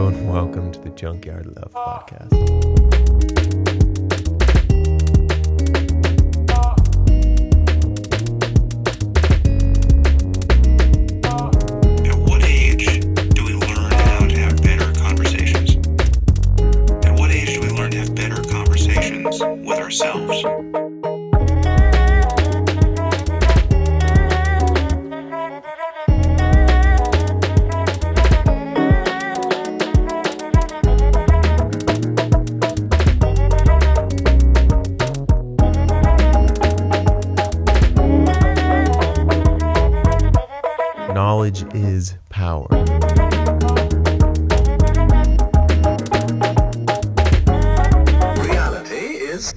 and welcome to the Junkyard Love Podcast. At what age do we learn how to have better conversations? At what age do we learn to have better conversations with ourselves? Knowledge is power. Reality is...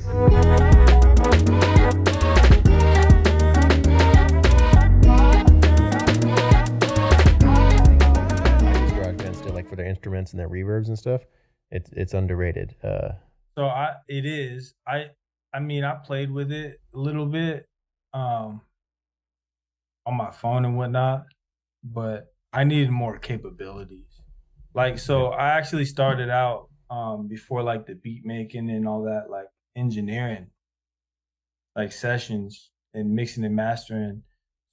GarageBand still, like for their instruments and their reverbs and stuff. It's underrated. It is. I mean, I played with it a little bit on my phone and whatnot, but I needed more capabilities. Like, so I actually started out before like the beat making and all that, like engineering, like sessions and mixing and mastering.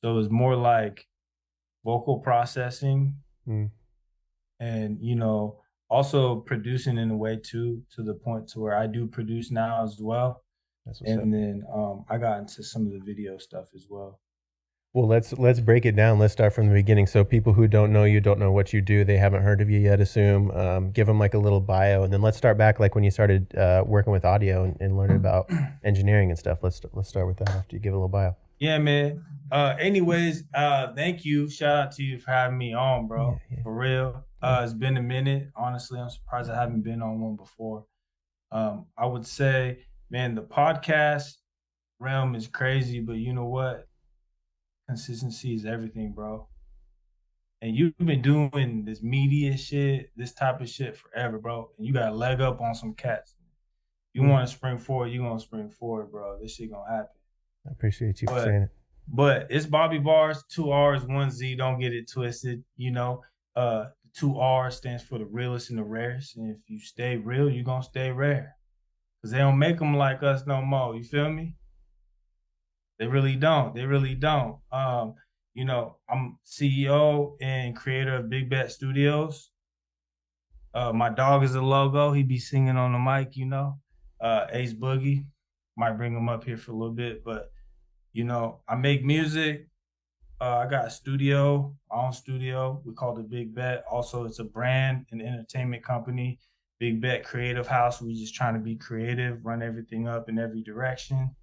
So it was more like vocal processing and, you know, also producing in a way too, to the point to where I do produce now as well. And then I got into some of the video stuff as well. Well, let's break it down. Let's start from the beginning. So people who don't know you, don't know what you do, they haven't heard of you yet, assume. Give them like a little bio, and then let's start back like when you started working with audio and learning about engineering and stuff. Let's start with that after you give a little bio. Yeah, man. Anyways, thank you. Shout out to you for having me on, bro. Yeah. For real. It's been a minute. Honestly, I'm surprised I haven't been on one before. I would say, man, the podcast realm is crazy, but you know what? Consistency is everything, bro. And you've been doing this media shit, this type of shit forever, bro. And you got a leg up on some cats. You want to spring forward, you gonna spring forward, bro. This shit gonna happen. I appreciate you for saying it. But it's Bobby Barrz, 2 R's, 1 Z. Don't get it twisted. You know, 2 R's stands for the realest and the rarest. And if you stay real, you're gonna stay rare. Because they don't make them like us no more. You feel me? They really don't. They really don't. You know, I'm CEO and creator of BigBet Studios. My dog is a logo. He be singing on the mic, you know. Ace Boogie. Might bring him up here for a little bit. But, you know, I make music. I got a studio, my own studio. We call it BigBet. Also, it's a brand, an entertainment company. BigBet Creative House. We just trying to be creative, run everything up in every direction.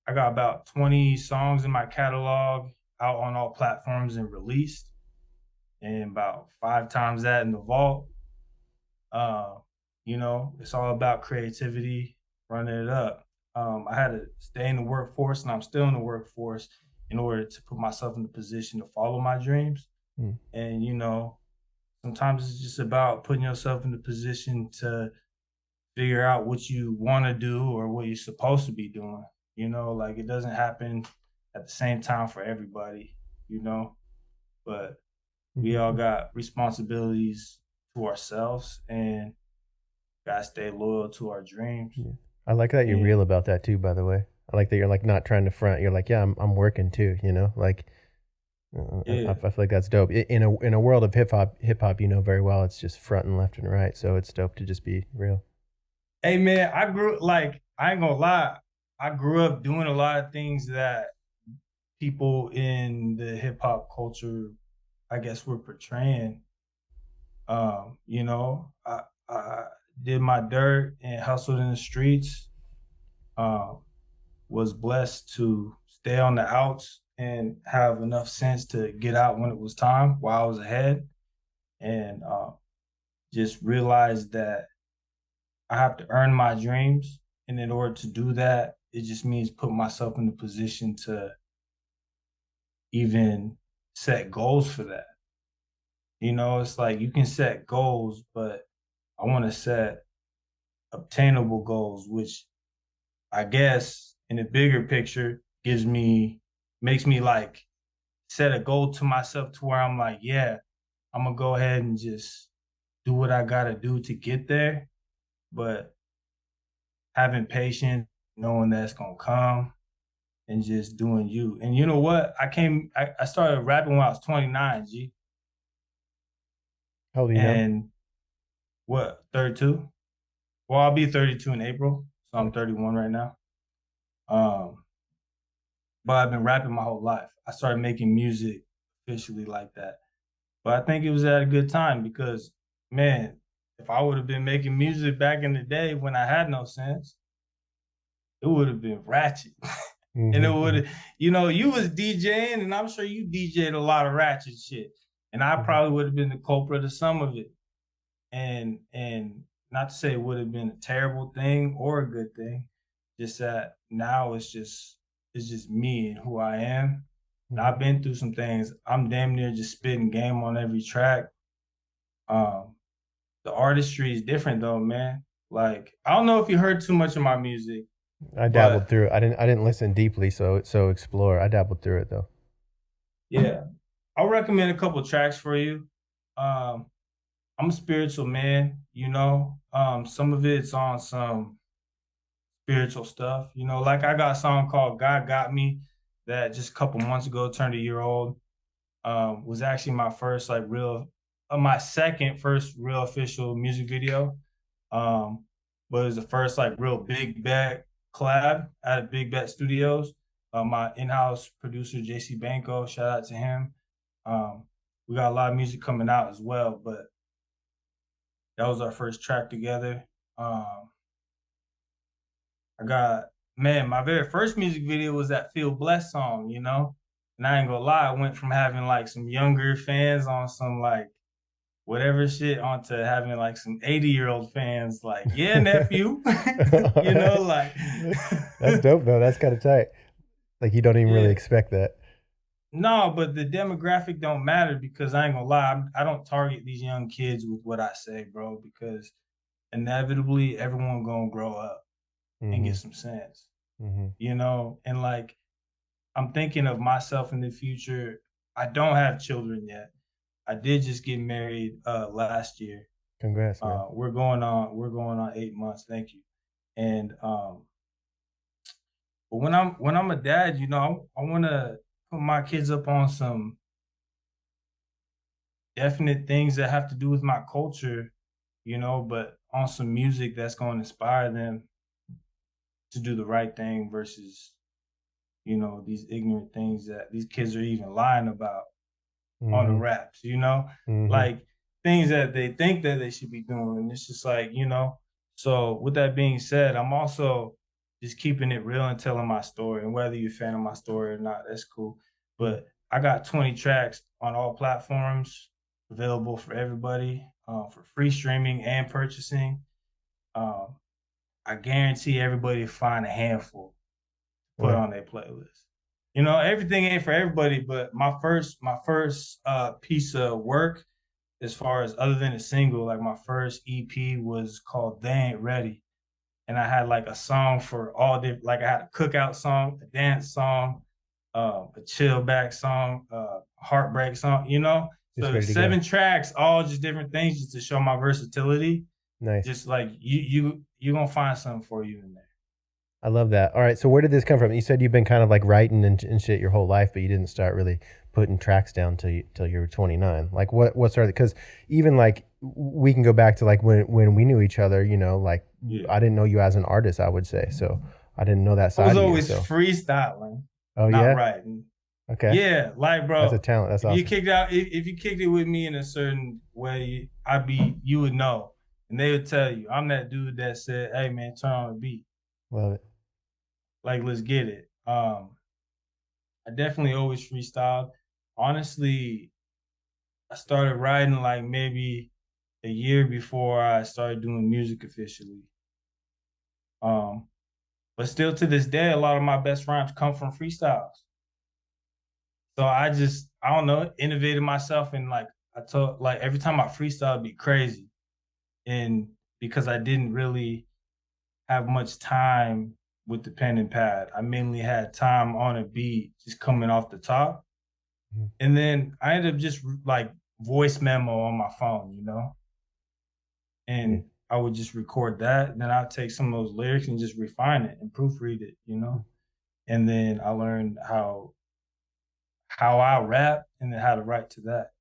I got about 20 songs in my catalog out on all platforms and released, and about 5 times that in the vault. You know, it's all about creativity, running it up. I had to stay in the workforce, and I'm still in the workforce in order to put myself in the position to follow my dreams. And, you know, sometimes it's just about putting yourself in the position to figure out what you want to do or what you're supposed to be doing. You know, like it doesn't happen at the same time for everybody, you know, but we all got responsibilities to ourselves and gotta stay loyal to our dreams. Yeah. I like that you're real about that too, by the way. I like that you're like not trying to front. You're like, yeah, I'm working too, you know, like I feel like that's dope. In a world of hip hop, you know very well, it's just front and left and right. So it's dope to just be real. Hey man, I ain't gonna lie. I grew up doing a lot of things that people in the hip hop culture, I guess, were portraying. You know, I did my dirt and hustled in the streets. Was blessed to stay on the outs and have enough sense to get out when it was time while I was ahead. And just realized that I have to earn my dreams. And in order to do that, it just means put myself in the position to even set goals for that. You know, it's like you can set goals, but I want to set obtainable goals, which I guess in the bigger picture makes me like set a goal to myself to where I'm like, yeah, I'm gonna go ahead and just do what I gotta do to get there, but having patience, knowing that's gonna come, and just doing you. And you know what? I started rapping when I was 29, G. How old are you now? And what, 32? Well, I'll be 32 in April, so I'm Okay. 31 right now. Um, but I've been rapping my whole life. I started making music officially like that. But I think it was at a good time because, man, if I would have been making music back in the day when I had no sense, it would have been ratchet. And it would Mm-hmm. have, you was DJing, and I'm sure you DJed a lot of ratchet shit. And I Mm-hmm. probably would have been the culprit of some of it. And not to say it would have been a terrible thing or a good thing, just that now it's just me and who I am. And Mm-hmm. I've been through some things. I'm damn near just spitting game on every track. Um, the artistry is different though, man. Like I don't know if you heard too much of my music, I dabbled but through it. I didn't listen deeply, so explore. I dabbled through it though. yeah, I'll recommend a couple tracks for you. Um, I'm a spiritual man, some of it's on some spiritual stuff. Like I got a song called God Got Me that just a couple months ago turned a year old. Was actually my first like my second first real official music video. Um, but it was the first like real big bet collab at Big Bet Studios. My in-house producer JC Banco, shout out to him. Um, we got a lot of music coming out as well, but that was our first track together. Um, I got man, my very first music video was that Feel Blessed song. And I ain't gonna lie, I went from having like some younger fans on some like whatever shit onto having like some 80-year-old fans like, yeah, nephew. Like That's dope though. That's kind of tight. Like you don't even really yeah. expect that. No, but the demographic don't matter because I ain't gonna lie, I don't target these young kids with what I say, bro, because inevitably everyone gonna grow up and Mm-hmm. get some sense, Mm-hmm. and like I'm thinking of myself in the future. I don't have children yet. I did just get married last year. Congrats, man. We're going on 8 months. Thank you. And but when I'm a dad, I want to put my kids up on some definite things that have to do with my culture, but on some music that's going to inspire them to do the right thing versus these ignorant things that these kids are even lying about on the Mm-hmm. raps, Mm-hmm. like things that they think that they should be doing. And it's just like, so with that being said, I'm also just keeping it real and telling my story. And whether you're a fan of my story or not, that's cool. But I got 20 tracks on all platforms available for everybody for free streaming and purchasing. Um, I guarantee everybody to find a handful to put Word. on their playlist. Everything ain't for everybody, but my first piece of work as far as other than a single, like my first EP was called They Ain't Ready. And I had like a song for all different, like I had a cookout song, a dance song, a chill back song, heartbreak song. Just So ready to go. 7 tracks, all just different things just to show my versatility. Nice. Just like you're gonna find something for you in there. I love that. All right. So where did this come from? You said you've been kind of like writing and shit your whole life, but you didn't start really putting tracks down till you were 29. Like what started? Because even like we can go back to like when we knew each other. Like Yeah. I didn't know you as an artist. I would say so. I didn't know that I side was of you. always So freestyling, oh not yeah. writing. Okay. Yeah, like That's a bro, talent. That's if you awesome. kicked it with me in a certain way, you would know, and they would tell you, I'm that dude that said, "Hey man, turn on the beat, Love it. like let's get it." I definitely always freestyled. Honestly, I started writing like maybe a year before I started doing music officially. Um, but still to this day, a lot of my best rhymes come from freestyles. So I don't know, innovated myself and like I told like every time I freestyle it'd be crazy. And because I didn't really have much time with the pen and pad, I mainly had time on a beat just coming off the top. Mhm. And then I ended up just like voice memo on my phone. and I would just record that. And then I'd take some of those lyrics and just refine it and proofread it, And then I learned how I rap and then how to write to that.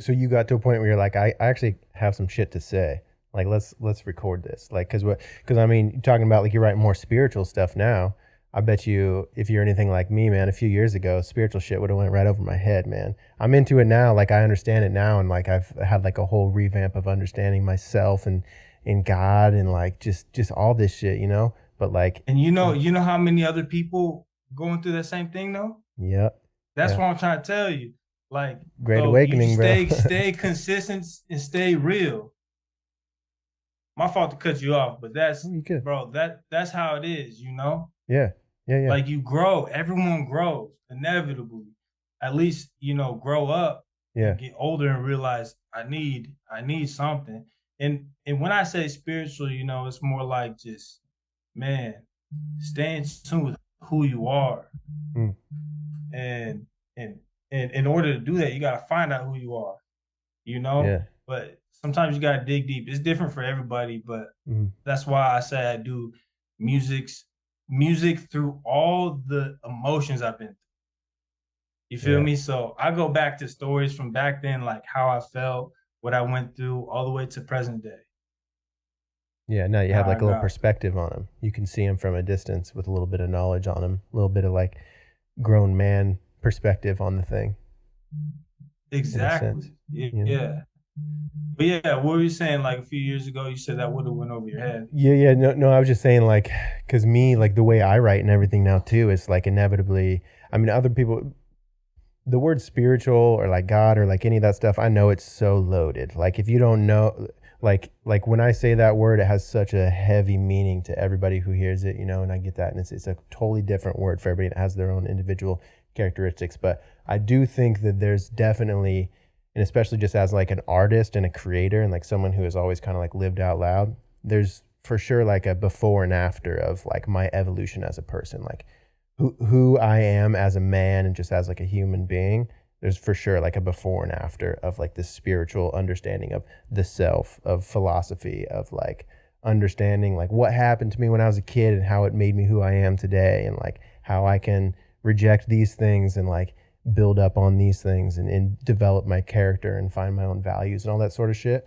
So you got to a point where you're like, I actually have some shit to say. Like, let's record this. Like, because I mean, you're talking about like you're writing more spiritual stuff now. I bet you, if you're anything like me, man, a few years ago, spiritual shit would have went right over my head, man. I'm into it now. Like, I understand it now, and like I've had like a whole revamp of understanding myself and God and like just all this shit, But like, and you know how many other people going through that same thing though? Yeah. That's what I'm trying to tell you. Like, Great awakening, bro. Stay consistent and stay real. My fault to cut you off, but that's bro. That's how it is, Yeah. Like you grow. Everyone grows inevitably. At least grow up. Yeah. Get older and realize I need something. And when I say spiritual, it's more like just, man, stay in tune with who you are. And in order to do that, you gotta find out who you are. Yeah. But sometimes you gotta dig deep. It's different for everybody, but that's why I say I do music through all the emotions I've been through. You feel me? So I go back to stories from back then, like how I felt, what I went through, all the way to present day. Yeah, now you have like a little perspective on them. You can see them from a distance with a little bit of knowledge on them, a little bit of like grown man perspective on the thing. Exactly. Yeah. But yeah, what were you saying? Like a few years ago, you said that would have went over your head. Yeah. No. I was just saying, like, because me, like the way I write and everything now too, is like inevitably. I mean, other people, the word spiritual or like God or like any of that stuff, I know it's so loaded. Like if you don't know, like when I say that word, it has such a heavy meaning to everybody who hears it, and I get that, and it's a totally different word for everybody. It has their own individual characteristics, but I do think that there's definitely, and especially just as like an artist and a creator and like someone who has always kind of like lived out loud, there's for sure like a before and after of like my evolution as a person, like who I am as a man and just as like a human being. There's for sure like a before and after of like this spiritual understanding of the self, of philosophy, of like understanding like what happened to me when I was a kid and how it made me who I am today, and like how I can reject these things and like build up on these things and develop my character and find my own values and all that sort of shit.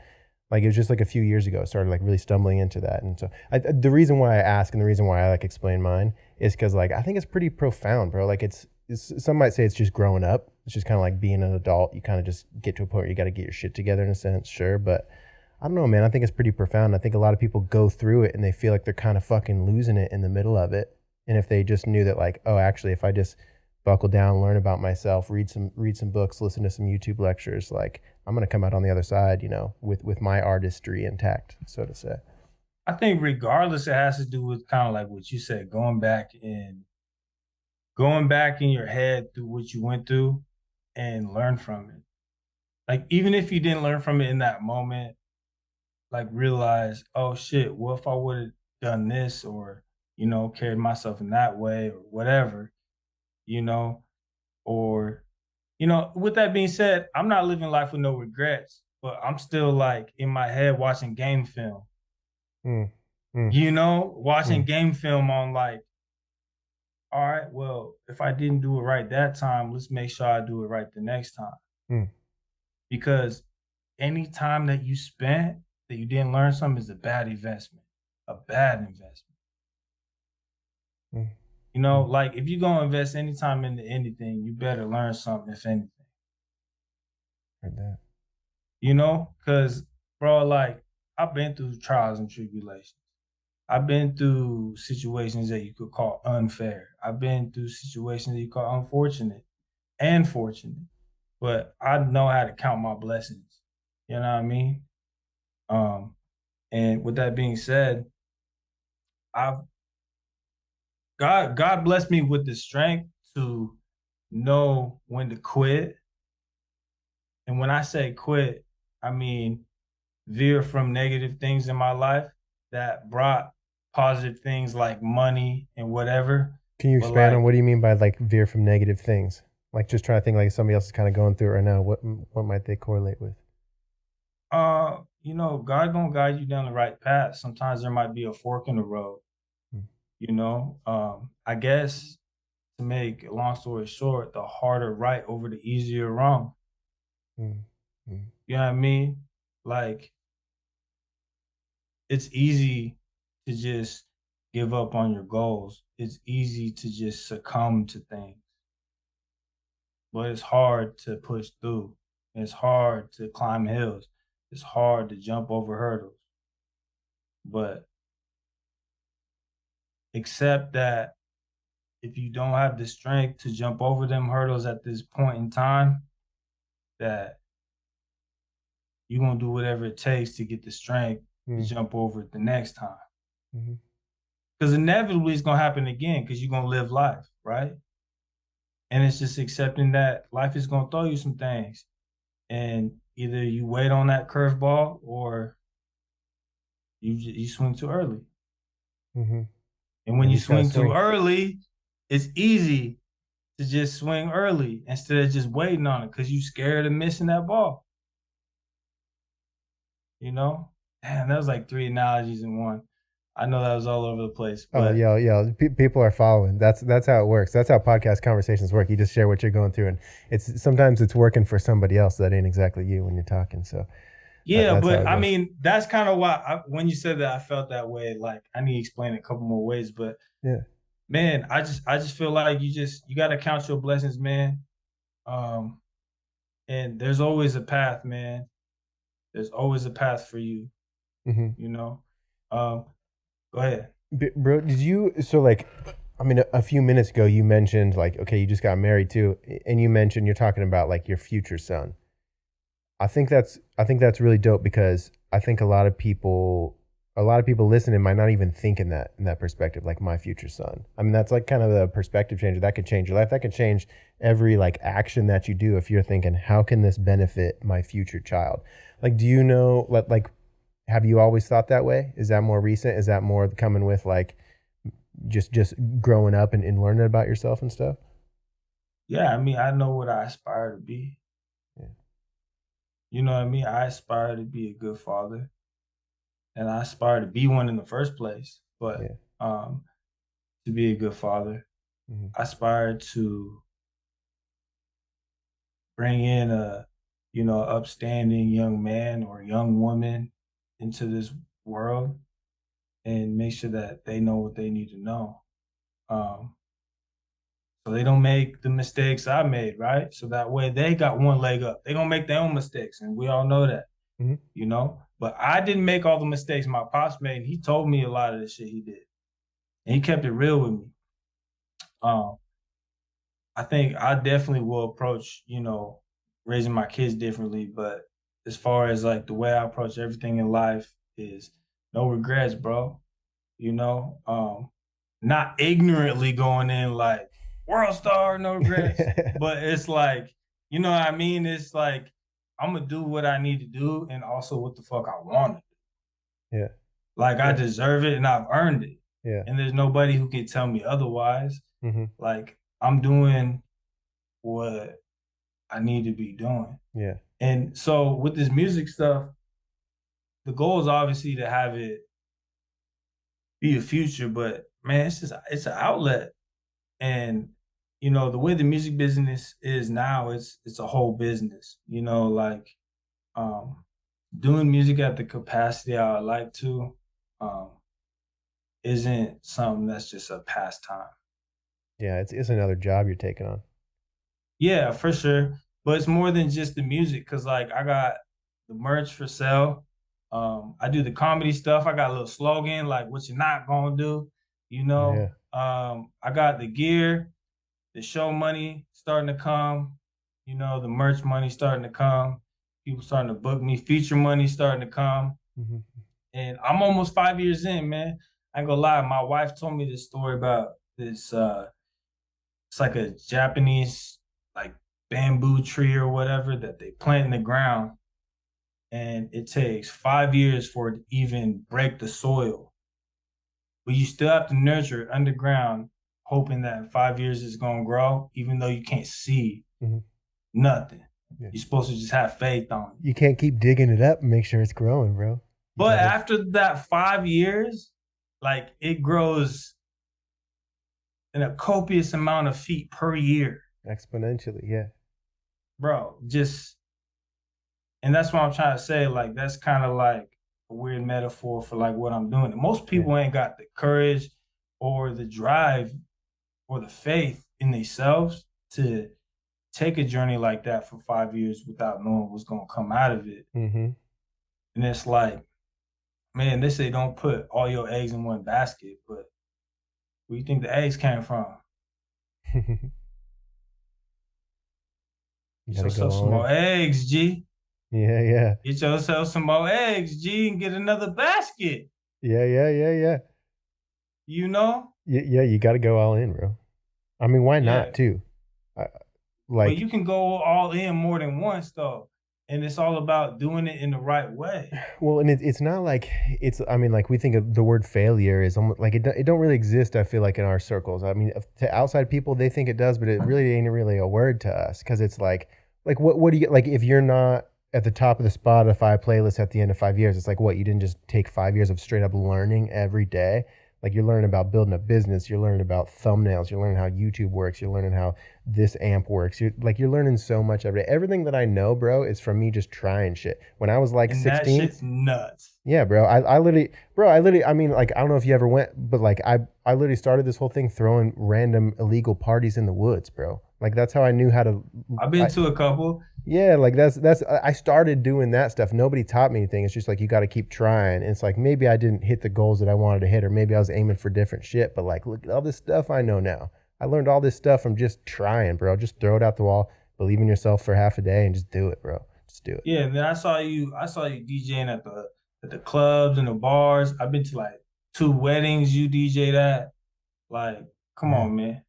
Like it was just like a few years ago I started like really stumbling into that. And so the reason why I ask and the reason why I like explain mine is because like I think it's pretty profound, bro. Like it's some might say it's just growing up. It's just kind of like being an adult. You kind of just get to a point where you got to get your shit together in a sense, sure. But I don't know, man. I think it's pretty profound. I think a lot of people go through it and they feel like they're kind of fucking losing it in the middle of it. And if they just knew that like, oh, actually, if I just buckle down, learn about myself, read some books, listen to some YouTube lectures, like I'm going to come out on the other side, with my artistry intact, so to say. I think regardless, it has to do with kind of like what you said, going back in your head through what you went through and learn from it. Like, even if you didn't learn from it in that moment, like realize, oh shit, what if I would have done this or, carried myself in that way or whatever, or, with that being said, I'm not living life with no regrets, but I'm still like in my head watching game film, watching game film on like, all right, well, if I didn't do it right that time, let's make sure I do it right the next time. Because any time that you spent that you didn't learn something is a bad investment. Like if you're going to invest any time into anything, you better learn something, if anything. Like that. Because, bro, like I've been through trials and tribulations. I've been through situations that you could call unfair. I've been through situations that you call unfortunate and fortunate. But I know how to count my blessings. You know what I mean? And with that being said, God blessed me with the strength to know when to quit. And when I say quit, I mean veer from negative things in my life that brought positive things like money and whatever. Can you expand on what do you mean by like veer from negative things? Like just trying to think like somebody else is kind of going through it right now. What might they correlate with? God gonna guide you down the right path. Sometimes there might be a fork in the road, Mm, I guess to make a long story short, the harder right over the easier wrong. mm, mm, You know what I mean? Like, it's easy to just give up on your goals. It's easy to just succumb to things, but it's hard to push through. It's hard to climb hills. It's hard to jump over hurdles. But accept that if you don't have the strength to jump over them hurdles at this point in time, that you're gonna do whatever it takes to get the strength to mm, jump over it the next time. mhm, Because inevitably it's gonna happen again because you're gonna live life, right? And it's just accepting that life is gonna throw you some things. And either you wait on that curveball or you swing too early. mhm. And when And you you just gotta swing too swing. early, it's easy to just swing early instead of just waiting on it because you're scared of missing that ball. You know? Damn, that was like three analogies in one. I know that was all over the place, Oh, but yeah, yeah. People are following. That's how it works. That's how podcast conversations work. You just share what you're going through, and sometimes it's working for somebody else that ain't exactly you when you're talking. So yeah, that's how but it I goes. mean, that's kind of why when you said that, I felt that way. Like I need to explain it a couple more ways, but Yeah. man, I just feel like you got to count your blessings, man. Um, and there's always a path, man. There's always a path for you. Hmm. You know. Um, Go ahead. Bro, did you so like? I mean, a few minutes ago you mentioned like, okay, you just got married too, and you mentioned you're talking about like your future son. I think that's really dope because I think a lot of people listening might not even think in that perspective, like my future son. I mean, that's like kind of the perspective changer that could change your life. That could change every like action that you do if you're thinking, how can this benefit my future child? Like, do you know like have you always thought that way? Is that more recent? Is that more coming with like just growing up and learning about yourself and stuff? Yeah, I mean, I know what I aspire to be. Yeah. You know what I mean? I aspire to be a good father, and I aspire to be one in the first place. But Yeah. to be a good father, Hmm. I aspire to bring in a, upstanding young man or young woman into this world and make sure that they know what they need to know. Um, so they don't make the mistakes I made, right? So that way they got one leg up. They gonna make their own mistakes, and we all know that, Hmm. you know. But I didn't make all the mistakes my pops made. And he told me a lot of the shit he did, and he kept it real with me. Um, I think I definitely will approach, raising my kids differently. But as far as like the way I approach everything in life is no regrets, bro. You know, not ignorantly going in like world star, no regrets. But it's like, you know what I mean? It's like I'm gonna do what I need to do and also what the fuck I want. Yeah. Like I Yeah. deserve it and I've earned it. Yeah. And there's nobody who can tell me otherwise. Hmm. Like I'm doing what I need to be doing. Yeah. And so with this music stuff, the goal is obviously to have it be a future, but man, it's an outlet. And the way the music business is now, it's a whole business. Like um doing music at the capacity I would like to um isn't something that's just a pastime. Yeah. It's another job you're taking on. Yeah, for sure. But it's more than just the music, cause like I got the merch for sale. I do the comedy stuff. I got a little slogan like "What you're not gonna do," you Yeah. know. I got the gear, the show money starting to come. The merch money starting to come. People starting to book me. Feature money starting to come. Hmm. And I'm almost 5 years in, man. I ain't gonna lie. My wife told me this story about this. It's like a Japanese like bamboo tree or whatever that they plant in the ground, and it takes 5 years for it to even break the soil. But you still have to nurture it underground, hoping that in 5 years it's gonna grow, even though you can't see Hmm. nothing. Yeah. You're supposed to just have faith on it. You can't keep digging it up and make sure it's growing, bro. But after that 5 years, like it grows in a copious amount of feet per year. Exponentially, yeah. Bro, and that's what I'm trying to say. Like, that's kind of like a weird metaphor for like what I'm doing. And most people ain't got the courage or the drive or the faith in themselves to take a journey like that for 5 years without knowing what's going to come out of it. Mm-hmm. And it's like, man, they say don't put all your eggs in one basket, but where you think the eggs came from? Get yourself some more eggs, G. Yeah. Get yourself some more eggs, G, and get another basket. Yeah. You know? Yeah, you got to go all in, bro. I mean, why not, too? But you can go all in more than once, though. And it's all about doing it in the right way. Well, and it's not like I mean, like we think of the word failure is almost like it don't really exist, I feel like, in our circles. I mean, to outside people, they think it does, but it really ain't really a word to us because it's like what do you, like if you're not at the top of the Spotify playlist at the end of 5 years, it's like what, you didn't just take 5 years of straight up learning every day. Like you're learning about building a business, you're learning about thumbnails, you're learning how YouTube works, you're learning how this amp works. You're learning so much every day. Everything that I know, bro, is from me just trying shit. When I was like and 16, that shit's nuts. Yeah, bro. I literally, I mean, like, I don't know if you ever went, but like I literally started this whole thing throwing random illegal parties in the woods, bro. Like that's how I knew how to. I've been to a couple. Yeah, like that's I started doing that stuff. Nobody taught me anything. It's just like you got to keep trying. And it's like maybe I didn't hit the goals that I wanted to hit, or maybe I was aiming for different shit. But like, look at all this stuff I know now. I learned all this stuff from just trying, bro. Just throw it out the wall, believe in yourself for half a day, and just do it, bro. Just do it. Yeah, and then I saw you DJing at the clubs and the bars. I've been to like 2 weddings you DJ'd at. Like, come on, man.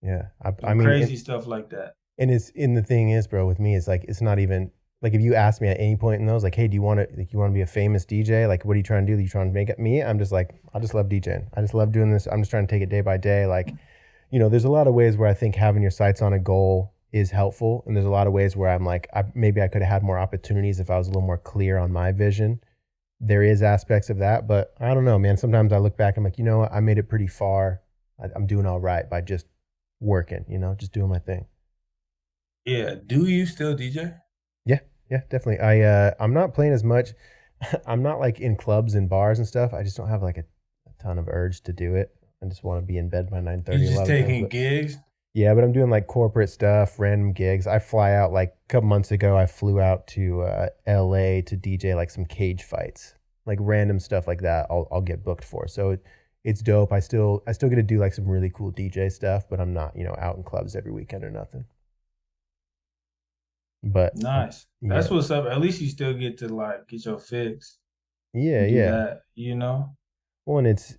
Yeah, I mean, crazy stuff like that. And the thing is, bro, with me, it's like it's not even like if you ask me at any point in those, like, hey, do you want to be a famous DJ? Like, what are you trying to do? Are you trying to make it? Me, I'm just like, I just love DJing. I just love doing this. I'm just trying to take it day by day. Like, there's a lot of ways where I think having your sights on a goal is helpful, and there's a lot of ways where I'm like, maybe I could have had more opportunities if I was a little more clear on my vision. There is aspects of that, but I don't know, man. Sometimes I look back, I'm like, you know what? I made it pretty far. I'm doing all right by just working, just doing my thing. Yeah. Do you still DJ? Yeah, definitely. I'm not playing as much. I'm not like in clubs and bars and stuff. I just don't have like a ton of urge to do it. I just want to be in bed by 9:30. You just taking gigs? Yeah, but I'm doing like corporate stuff, random gigs. I fly out like a couple months ago. I flew out to LA to DJ like some cage fights, like random stuff like that. I'll get booked for. So it's dope. I still get to do like some really cool DJ stuff, but I'm not out in clubs every weekend or nothing. But nice. That's what's up. At least you still get to like get your fix. Yeah. That, Well, and it's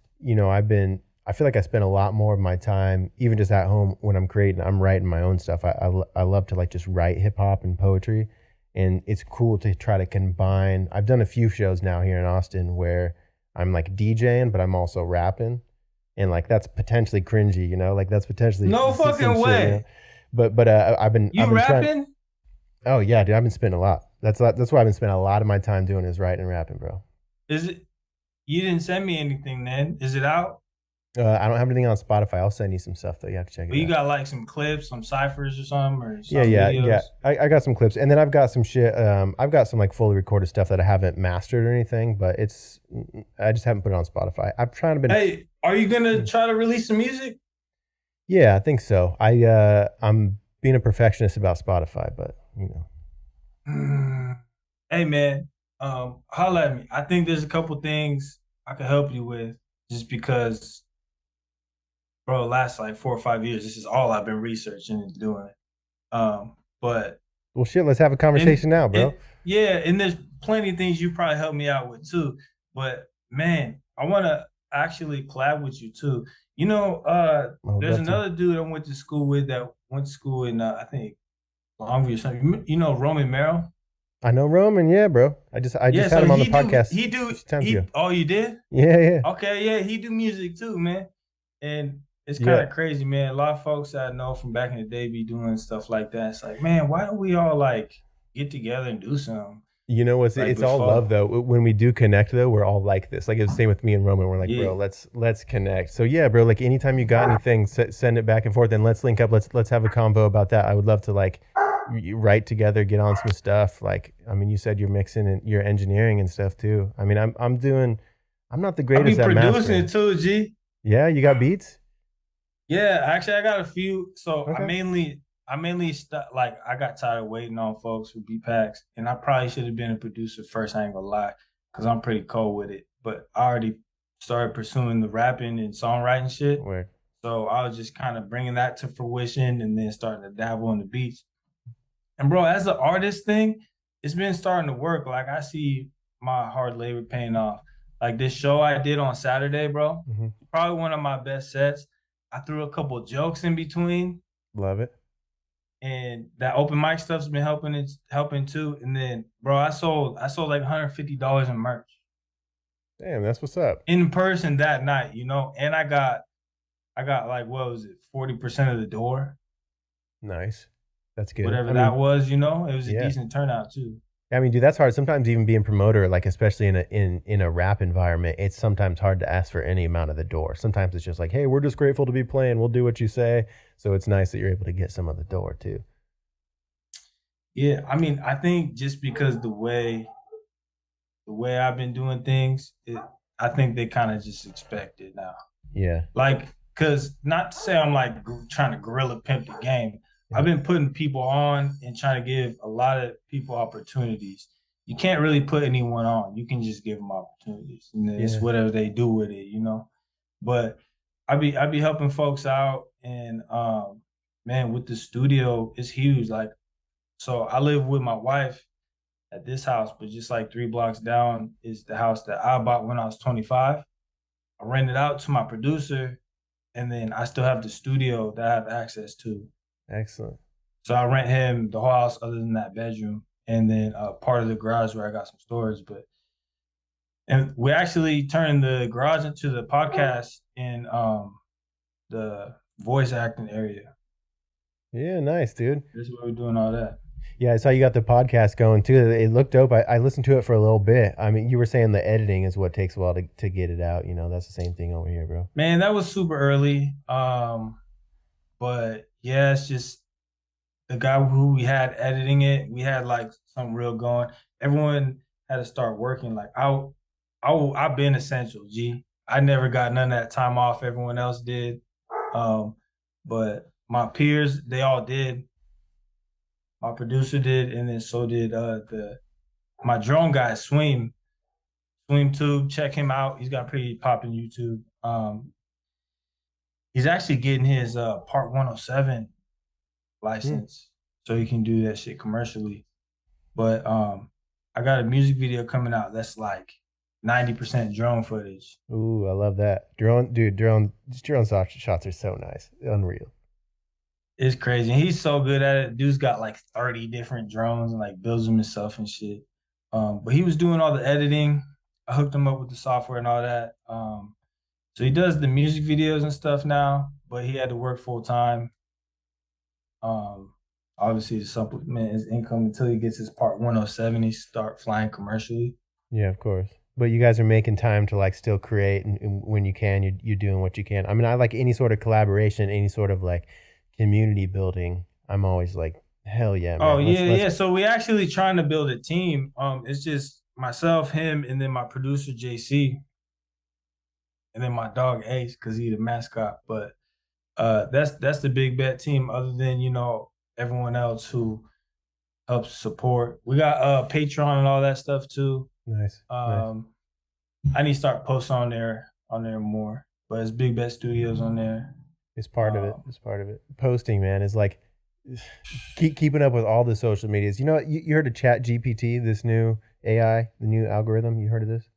I feel like I spend a lot more of my time, even just at home when I'm creating. I'm writing my own stuff. I love to like just write hip hop and poetry, and it's cool to try to combine. I've done a few shows now here in Austin where I'm like DJing, but I'm also rapping, and like that's potentially cringy, like that's potentially no fucking way. Shit, But I've been rapping. Oh yeah, dude, I've been spending a lot. That's what I've been spending a lot of my time doing is writing and rapping, bro. Is it? You didn't send me anything then. Is it out? I don't have anything on Spotify. I'll send you some stuff though. You have to check it out. You got like some clips, some ciphers or something, or some yeah. videos? I got some clips, and then I've got some shit. I've got some like fully recorded stuff that I haven't mastered or anything, but I just haven't put it on Spotify. I'm trying to. Hey, are you gonna try to release some music? Yeah, I think so. I'm being a perfectionist about Spotify, but Hey man, holla at me. I think there's a couple things I could help you with, just because, bro, last like 4 or 5 years, this is all I've been researching and doing. But well, shit, let's have a conversation now, bro. And there's plenty of things you probably help me out with too. But man, I want to actually collab with you too. There's another dude I went to school with that went to school in I think Longview or something. You know Roman Merrill? I know Roman, yeah, bro. I just had him on the podcast. Oh, you did? Yeah. Okay, yeah, he do music too, man. And It's kind Yeah. of crazy, man. A lot of folks that I know from back in the day be doing stuff like that. It's like, man, why don't we all like get together and do something You know what's like it's all love before? though. When we do connect though, we're all like this. Like it's the same with me and Roman. We're like, bro, Yeah, let's connect. So yeah, bro. Like anytime you got anything, send it back and forth, and let's link up. Let's have a convo about that. I would love to like write together, get on some stuff. Like I mean, you said you're mixing and you're engineering and stuff too. I mean, I'm doing. I'm not the I be greatest at producing mastering. it too, G. Yeah, you got beats. Yeah, actually, I got a few. So Okay. I mainly like I got tired of waiting on folks with beat packs, and I probably should have been a producer first. I ain't gonna lie, because I'm pretty cold with it. But I already started pursuing the rapping and songwriting shit. Word. So I was just kind of bringing that to fruition, and then starting to dabble in the beats. And bro, as an artist thing, it's been starting to work. Like I see my hard labor paying off. Like this show I did on Saturday, bro, Hmm. probably one of my best sets. I threw a couple jokes in between, Love it. and that open mic stuff's been helping. It's helping too. And then, bro, I sold like $150 in merch Damn, that's what's up. in person that night, you know. And I got like what was it, 40% of the door, Nice. That's good. whatever I that mean, was, you know. It was a yeah. decent turnout too. I mean, dude, that's hard. Sometimes even being promoter, like especially in a rap environment, it's sometimes hard to ask for any amount of the door. Sometimes it's just like, hey, we're just grateful to be playing. We'll do what you say. So it's nice that you're able to get some of the door too. Yeah, I mean, I think just because the way I've been doing things, I think they kind of just expect it now. Yeah. Like, cause not to say I'm like trying to gorilla pimp the game. Yeah. I've been putting people on and trying to give a lot of people opportunities. You can't really put anyone on. You can just give them opportunities, and then it's Yeah. whatever they do with it, you know. But I be helping folks out, and man, with the studio, it's huge. Like, so I live with my wife at this house, but just like 3 blocks down is the house that I bought when I was 25. I rented out to my producer, and then I still have the studio that I have access to. Excellent. So I rent him the whole house other than that bedroom, and then part of the garage where I got some storage. But and we actually turned the garage into the podcast in the voice acting area. Yeah. Nice, dude. This is where we're doing all that. Yeah. I saw you got the podcast going too. It looked dope. I listened to it for a little bit. I mean, you were saying the editing is what takes a while to get it out. You know, that's the same thing over here, bro. Man, that was super early. But yeah, it's just the guy who we had editing it, we had like something real going. Everyone had to start working. Like I've been essential, G. I never got none of that time off everyone else did. Um, but my peers, they all did. My producer did, and then so did the my drone guy, Swim Tube. Check him out. He's got pretty popping YouTube. He's actually getting his Part 107 Hmm. license, so he can do that shit commercially. But I got a music video coming out that's like 90% drone footage. Ooh, I love that. Drone shots are so nice. Unreal. It's crazy. And he's so good at it. Dude's got like 30 different drones and like builds them himself and shit. But he was doing all the editing. I hooked him up with the software and all that. So he does the music videos and stuff now, but he had to work full time. Um, Obviously to supplement his income until he gets his Part 107, he start flying commercially. Yeah, of course. But you guys are making time to like still create, and when you can, you're doing what you can. I mean, I like any sort of collaboration, any sort of like community building. I'm always like, hell yeah, Oh man. yeah, Let's yeah. So we actually trying to build a team. It's just myself, him, and then my producer JC, and then my dog Ace because he's the mascot. But that's the big bet team. Other than everyone else who helps support. We got Patreon and all that stuff too. nice, nice. I need to start posting on there more. But it's Big Bet Studios on there. It's part of it. Um, It's part of it. Posting, man, is like keeping up with all the social medias. You know, you heard of Chat GPT, this new AI, the new algorithm. You heard of this?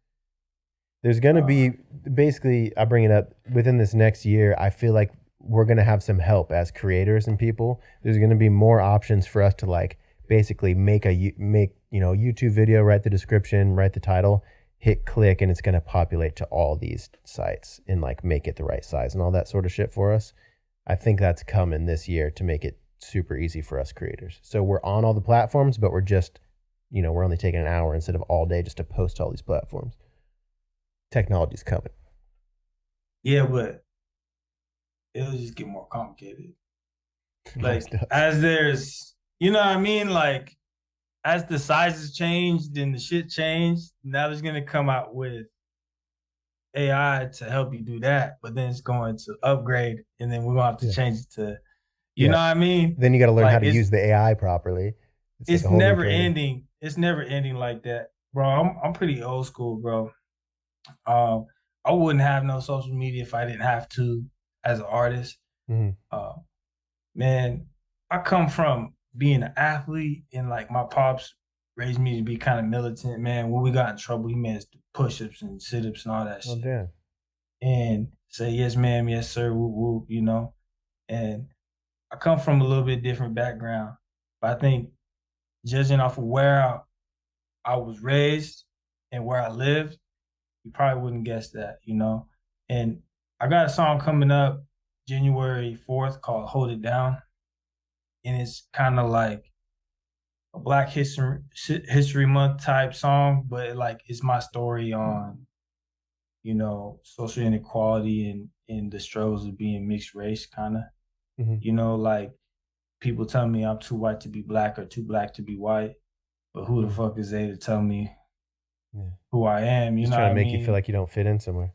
There's going to uh, be basically, I bring it up within this next year. I feel like we're going to have some help as creators and people. There's going to be more options for us to like basically make YouTube video, write the description, write the title, hit click and it's going to populate to all these sites and like make it the right size and all that sort of shit for us. I think that's coming this year to make it super easy for us creators. So we're on all the platforms, but we're just, we're only taking an hour instead of all day just to post to all these platforms. Technology's coming. Yeah, but it'll just get more complicated. Always Like does. as there's, you know what I mean? Like as the sizes changed and the shit changed, now there's gonna come out with AI to help you do that, but then it's going to upgrade, and then we're gonna have to Yeah. change it to, you Yeah. know what I mean? Then you got to learn how Like to use the AI properly. It's like it's a whole new never training. ending. It's never ending like that, bro. I'm pretty old school, bro. I wouldn't have no social media if I didn't have to as an artist. Mm-hmm. Man, I come from being an athlete, and like my pops raised me to be kind of militant. Man, when we got in trouble, he made us do push-ups and sit-ups and all that Oh, shit, damn. and say yes, ma'am, yes, sir, whoop, whoop, you know. And I come from a little bit different background, but I think judging off of where I was raised and where I lived, you probably wouldn't guess that, you know. And I got a song coming up January 4th called Hold It Down. And it's kind of like a Black History Month type song, but like it's my story on, social inequality and the struggles of being mixed race kind of. Mm-hmm. Like people tell me I'm too white to be black or too black to be white, but who the fuck is they to tell me who I am? You Just know trying what to I make you feel mean? like you don't fit in somewhere.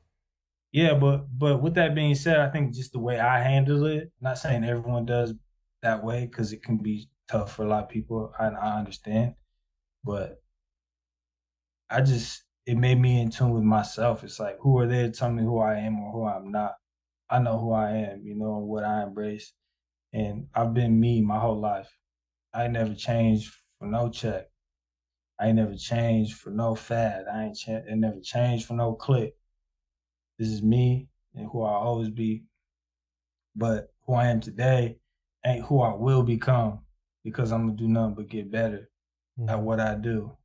Yeah, but with that being said, I think just the way I handle it, not saying everyone does that way because it can be tough for a lot of people. I understand, but it made me in tune with myself. It's like who are they to tell me who I am or who I'm not? I know who I am, what I embrace, and I've been me my whole life. I ain't never changed for no check. I ain't never changed for no fad. It never changed for no click. This is me and who I always be. But who I am today ain't who I will become because I'm gonna do nothing but get better at what I do.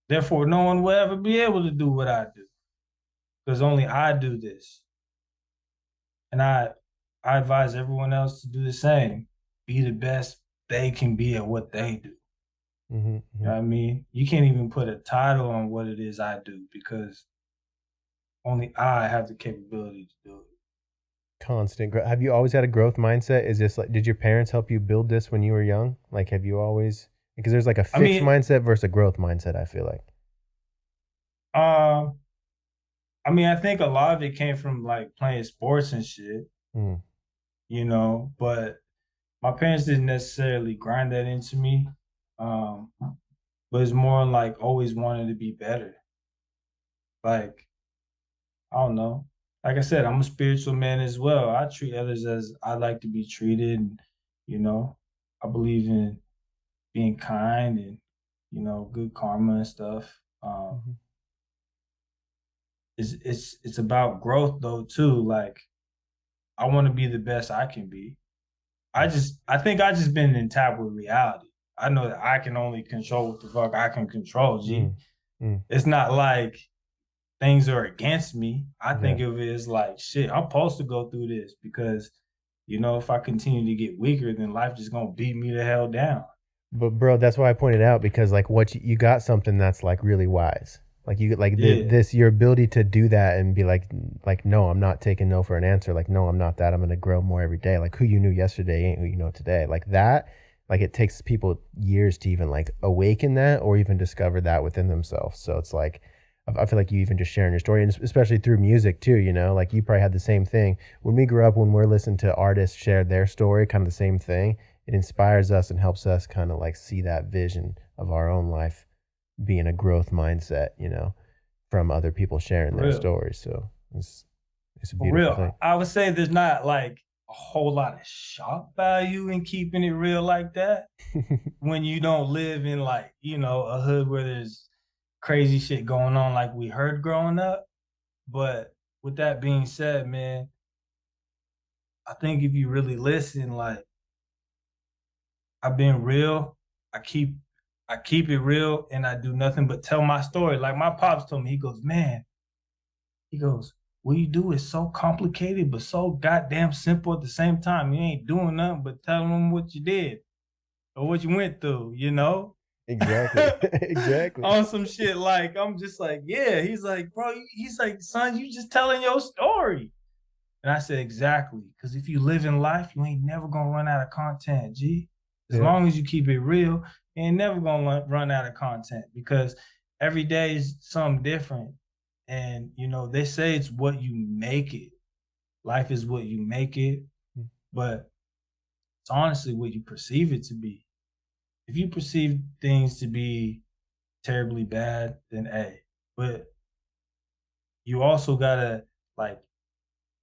Therefore, no one will ever be able to do what I do because only I do this. And I advise everyone else to do the same. Be the best they can be at what they do. Mm-hmm. You know what I mean? You can't even put a title on what it is I do because only I have the capability to do it. Constant growth. Have you always had a growth mindset? Is this like, did your parents help you build this when you were young? Like, have you always, because there's like a fixed mindset versus a growth mindset, I feel like. Um, I think a lot of it came from like playing sports and shit, Mm. But my parents didn't necessarily grind that into me. But it's more like always wanting to be better. Like, I don't know. Like I said, I'm a spiritual man as well. I treat others as I like to be treated. And, I believe in being kind and, good karma and stuff. Mm-hmm. It's about growth though too. Like I want to be the best I can be. I think I just been in tap with reality. I know that I can only control what the fuck I can control, G. It's not like things are against me. I think of it as like shit, I'm supposed to go through this because if I continue to get weaker, then life just gonna beat me the hell down. But bro, that's why I pointed out, because like what you got something that's like really wise. Like you like this your ability to do that and be like no, I'm not taking no for an answer. Like no, I'm not that. I'm gonna grow more every day. Like who you knew yesterday ain't who you know today. Like that. Like it takes people years to even like awaken that or even discover that within themselves. So it's like I feel like you even just sharing your story, and especially through music too. Like you probably had the same thing when we grew up. When we're listening to artists share their story, kind of the same thing. It inspires us and helps us kind of like see that vision of our own life being a growth mindset, from other people sharing their stories. So it's a beautiful thing. I would say there's not like a whole lot of shock value in keeping it real like that when you don't live in like, a hood where there's crazy shit going on like we heard growing up. But with that being said, man, I think if you really listen, like I've been real. I keep I keep it real and I do nothing but tell my story. Like my pops told me, he goes, man, he goes, what you do is so complicated, but so goddamn simple at the same time. You ain't doing nothing but telling them what you did or what you went through, you know? Exactly. Exactly. On some shit like, I'm just like, yeah. He's like, bro, he's like, son, you just telling your story. And I said, exactly. Because if you live in life, you ain't never gonna run out of content, G. As Yeah. long as you keep it real, you ain't never gonna run out of content because every day is something different. And you know, they say it's what you make it. Life is what you make it, but it's honestly what you perceive it to be. If you perceive things to be terribly bad, then A. But you also gotta like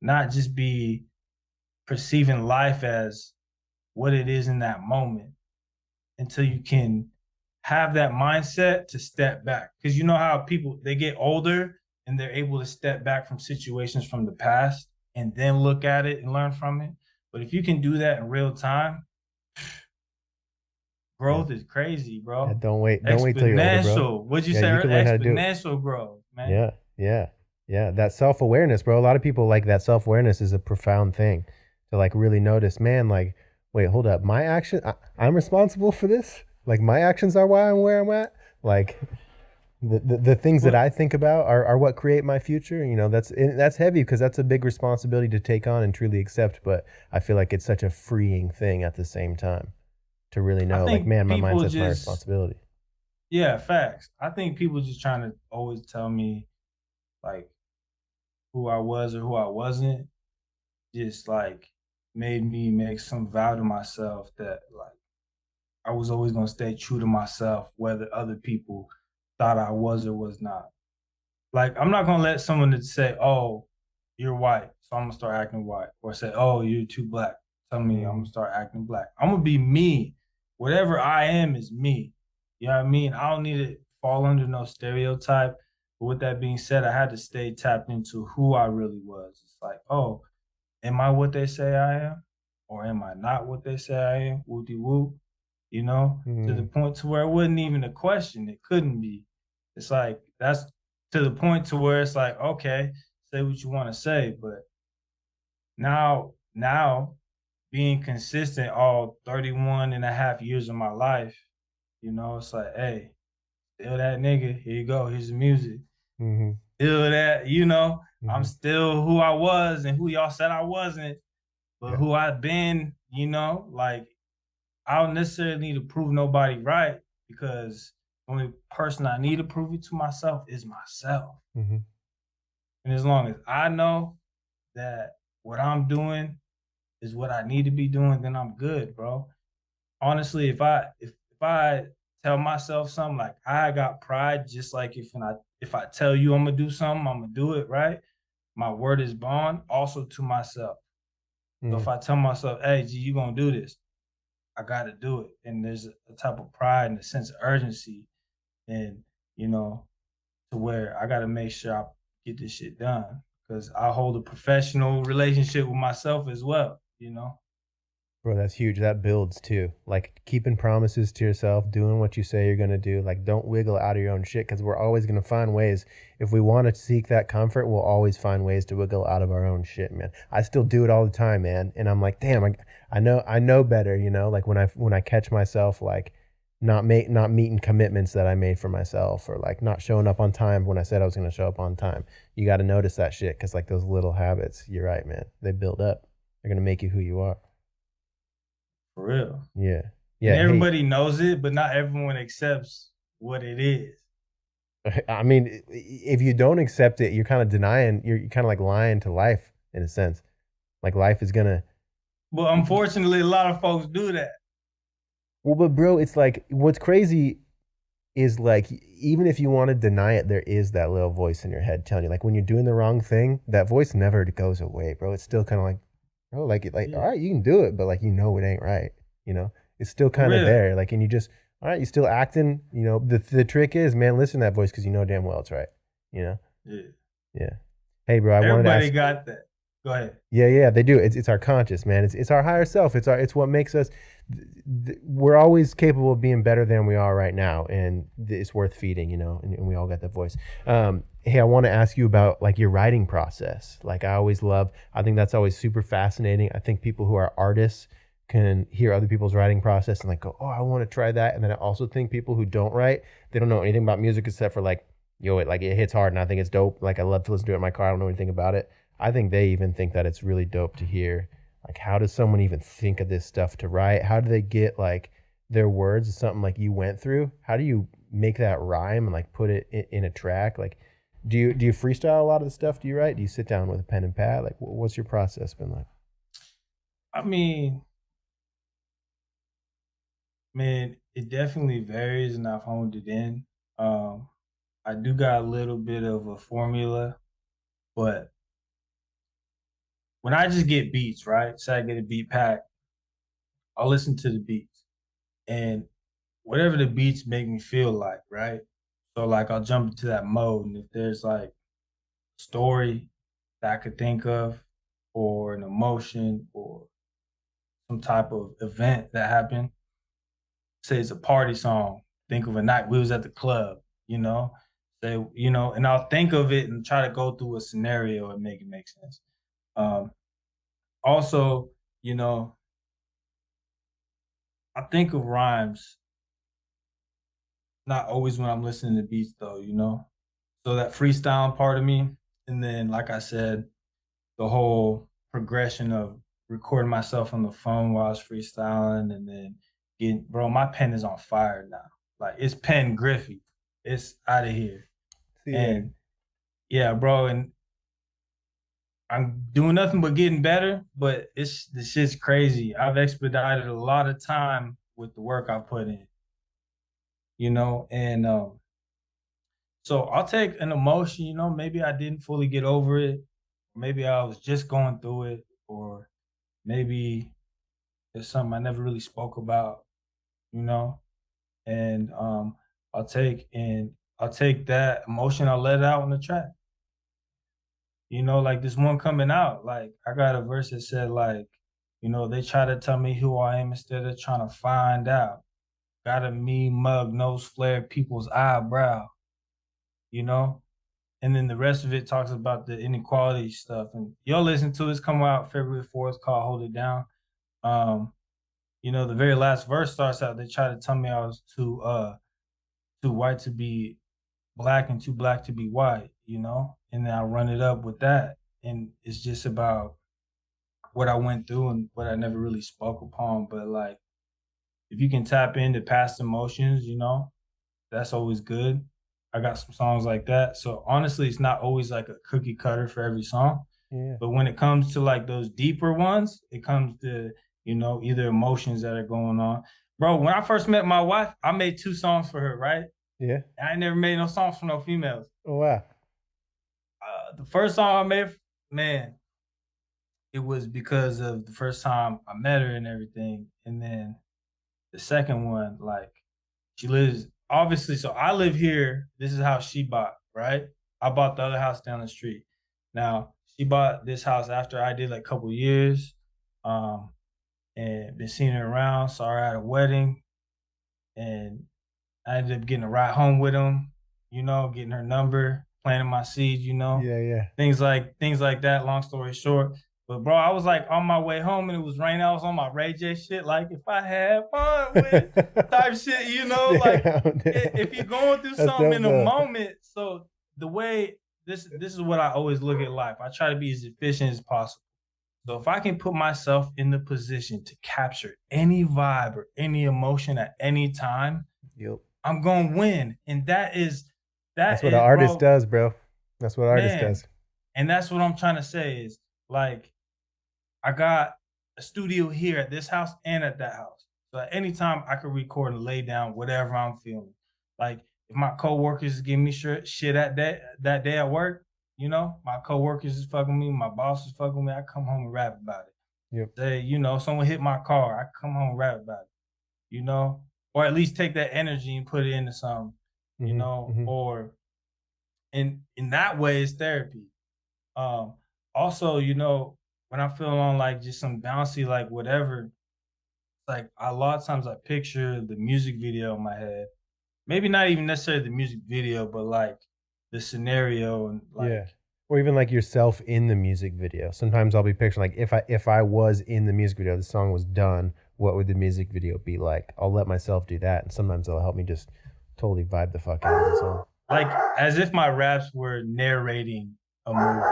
not just be perceiving life as what it is in that moment until you can have that mindset to step back. Because you know how people they get older and they're able to step back from situations from the past and then look at it and learn from it. But if you can do that in real time, Yeah. growth is crazy, Yeah, bro. don't wait till you're older, bro. Exponential. What'd you Yeah, say? you can learn how to do it. Exponential growth, man. Yeah, yeah, yeah. That self-awareness, bro. A lot of people like that self-awareness is a profound thing to like really notice, man, like, wait, hold up. I'm responsible for this? Like my actions are why I'm where I'm at? Like the things that Well, I think about are what create my future. You know, that's heavy because that's a big responsibility to take on and truly accept, but I feel like it's such a freeing thing at the same time to really I know, like, think man, my people mindset's my just responsibility. yeah, facts. I think people just trying to always tell me like who I was or who I wasn't, just like made me make some vow to myself that like I was always gonna stay true to myself, whether other people thought I was or was not. Like I'm not gonna let someone that say, "Oh, you're white," so I'm gonna start acting white, or say, "Oh, you're too black." Tell me I'm Mm-hmm. gonna start acting black. I'm gonna be me. Whatever I am is me. You know what I mean? I don't need to fall under no stereotype. But with that being said, I had to stay tapped into who I really was. It's like, oh, am I what they say I am? Or am I not what they say I am? Whoopty whoop. You know, to the Mm-hmm. point to where it wasn't even a question. It couldn't be. It's like that's to the point to where it's like, okay, say what you want to say. But now being consistent all 31 and a half years of my life, you know, it's like, hey, still that nigga. Here you go. Here's the music. Mm-hmm. Still that, you know, I'm Mm-hmm. still who I was and who y'all said I wasn't, but Yeah. who I've been, you know, like I don't necessarily need to prove nobody right because the only person I need to prove it to myself is myself. Mm-hmm. And as long as I know that what I'm doing is what I need to be doing, then I'm good, bro. Honestly, if I tell myself something like I got pride, just like if I tell you I'm gonna do something, I'm gonna do it, right? My word is bond, also to myself. So Mm-hmm. if I tell myself, hey, G, you gonna do this, I gotta do it. And there's a type of pride and a sense of urgency and you know, to where I gotta make sure I get this shit done. Cause I hold a professional relationship with myself as well, you know? Bro, that's huge. That builds too. Like keeping promises to yourself, doing what you say you're going to do. Like don't wiggle out of your own shit because we're always going to find ways. If we want to seek that comfort, we'll always find ways to wiggle out of our own shit, man. I still do it all the time, man. And I'm like, damn, I know better, you know, like when I catch myself like not meeting commitments that I made for myself or like not showing up on time when I said I was going to show up on time. You got to notice that shit because like those little habits, you're right, man. They build up. They're going to make you who you are. For real. Yeah. And Yeah. Hey, everybody knows it, but not everyone accepts what it is. I mean, if you don't accept it, you're kind of denying, you're kind of like lying to life in a sense. Like life is gonna, But unfortunately, a lot of folks do that. well, but bro, it's like, what's crazy is like, even if you want to deny it, there is that little voice in your head telling you, like, when you're doing the wrong thing, that voice never goes away, bro. It's still kind of like, bro, like, all Yeah. right, you can do it, but like, you know, it ain't right. You know, it's still For kind of real. there. Like, and you just, all right, you still acting, you know, the trick is, man, listen to that voice because you know damn well it's right. You know? Yeah. Yeah. Hey, bro, I wanted to Everybody ask. got that. Go ahead. Yeah, they do. It's our conscious, man. It's our higher self. It's what makes us. We're always capable of being better than we are right now, and it's worth feeding, and we all got that voice. Hey, I want to ask you about like your writing process. Like I think that's always super fascinating. I think people who are artists can hear other people's writing process and like go, oh, I want to try that. And then I also think people who don't write, they don't know anything about music except for like, it hits hard and I think it's dope. Like I love to listen to it in my car. I don't know anything about it. I think they even think that it's really dope to hear. Like, how does someone even think of this stuff to write? How do they get like their words, something like you went through? How do you make that rhyme and like put it in a track? Like, do you freestyle a lot of the stuff? Do you write? Do you sit down with a pen and pad? Like, what's your process been like? I mean, man, it definitely varies, and I've honed it in. Um, I do got a little bit of a formula, but when I just get beats, right? Say I get a beat pack, I'll listen to the beats, and whatever the beats make me feel like, right? So like I'll jump into that mode, and if there's like a story that I could think of, or an emotion, or some type of event that happened, say it's a party song. Think of a night we was at the club, you know. Say, and I'll think of it and try to go through a scenario and make it make sense. Um, Also, you know, I think of rhymes not always when I'm listening to beats though. So that freestyling part of me, and then like I said, the whole progression of recording myself on the phone while I was freestyling, and then getting, bro, my pen is on fire now. Like it's pen Griffey. It's out of here. See there. And yeah, bro, and I'm doing nothing but getting better, but this shit's crazy. I've expedited a lot of time with the work I put in, and so I'll take an emotion, maybe I didn't fully get over it, maybe I was just going through it, or maybe it's something I never really spoke about, you know, and I'll take that emotion, I'll let it out on the track. Like this one coming out, like I got a verse that said like, they try to tell me who I am instead of trying to find out. Got a mean mug, nose flare, people's eyebrow, you know? And then the rest of it talks about the inequality stuff. And y'all listen to it, it's coming out February 4th, called Hold It Down. Um, the very last verse starts out, they try to tell me I was too white to be black and too black to be white. And then I run it up with that. And it's just about what I went through and what I never really spoke upon. But like if you can tap into past emotions, that's always good. I got some songs like that. So honestly, it's not always like a cookie cutter for every song. Yeah. But when it comes to like those deeper ones, it comes to, either emotions that are going on. Bro, when I first met my wife, I made 2 songs for her, right? Yeah. I never made no songs for no females. Oh wow. The first song I made, man, it was because of the first time I met her and everything. And then the second one, like, she lives obviously. So I live here. This is how she bought, right? I bought the other house down the street. Now she bought this house after I did like a couple years, um, and been seeing her around. Saw her at a wedding, and I ended up getting a ride home with him. Getting her number, planting my seeds. Yeah, yeah. Things like that. Long story short. But bro, I was like on my way home and it was raining. I was on my Ray J shit. Like if I had fun with type shit. Like if you're going through That's something in dope, a though. moment. So the way this is what I always look at life. I try to be as efficient as possible. So if I can put myself in the position to capture any vibe or any emotion at any time, Yep. I'm gonna win. And That's what an artist bro, does, bro. That's what an artist man. does. And that's what I'm trying to say is like I got a studio here at this house and at that house. So at any time I can record and lay down whatever I'm feeling. Like if my coworkers give me shit that day at work, my coworkers is fucking me, my boss is fucking me, I come home and rap about it. Yep. Say, someone hit my car, I come home and rap about it, or at least take that energy and put it into something, Mm-hmm. Mm-hmm. or in that way it's therapy. Um, Also, you know, when I feel on like just some bouncy, like whatever, like a lot of times I picture the music video in my head. Maybe not even necessarily the music video, but like the scenario and Yeah. like Or even like yourself in the music video. Sometimes I'll be picturing like if I was in the music video, the song was done, what would the music video be like? I'll let myself do that, and sometimes it'll help me just totally vibe the fuck out of the song. like as if my raps were narrating a movie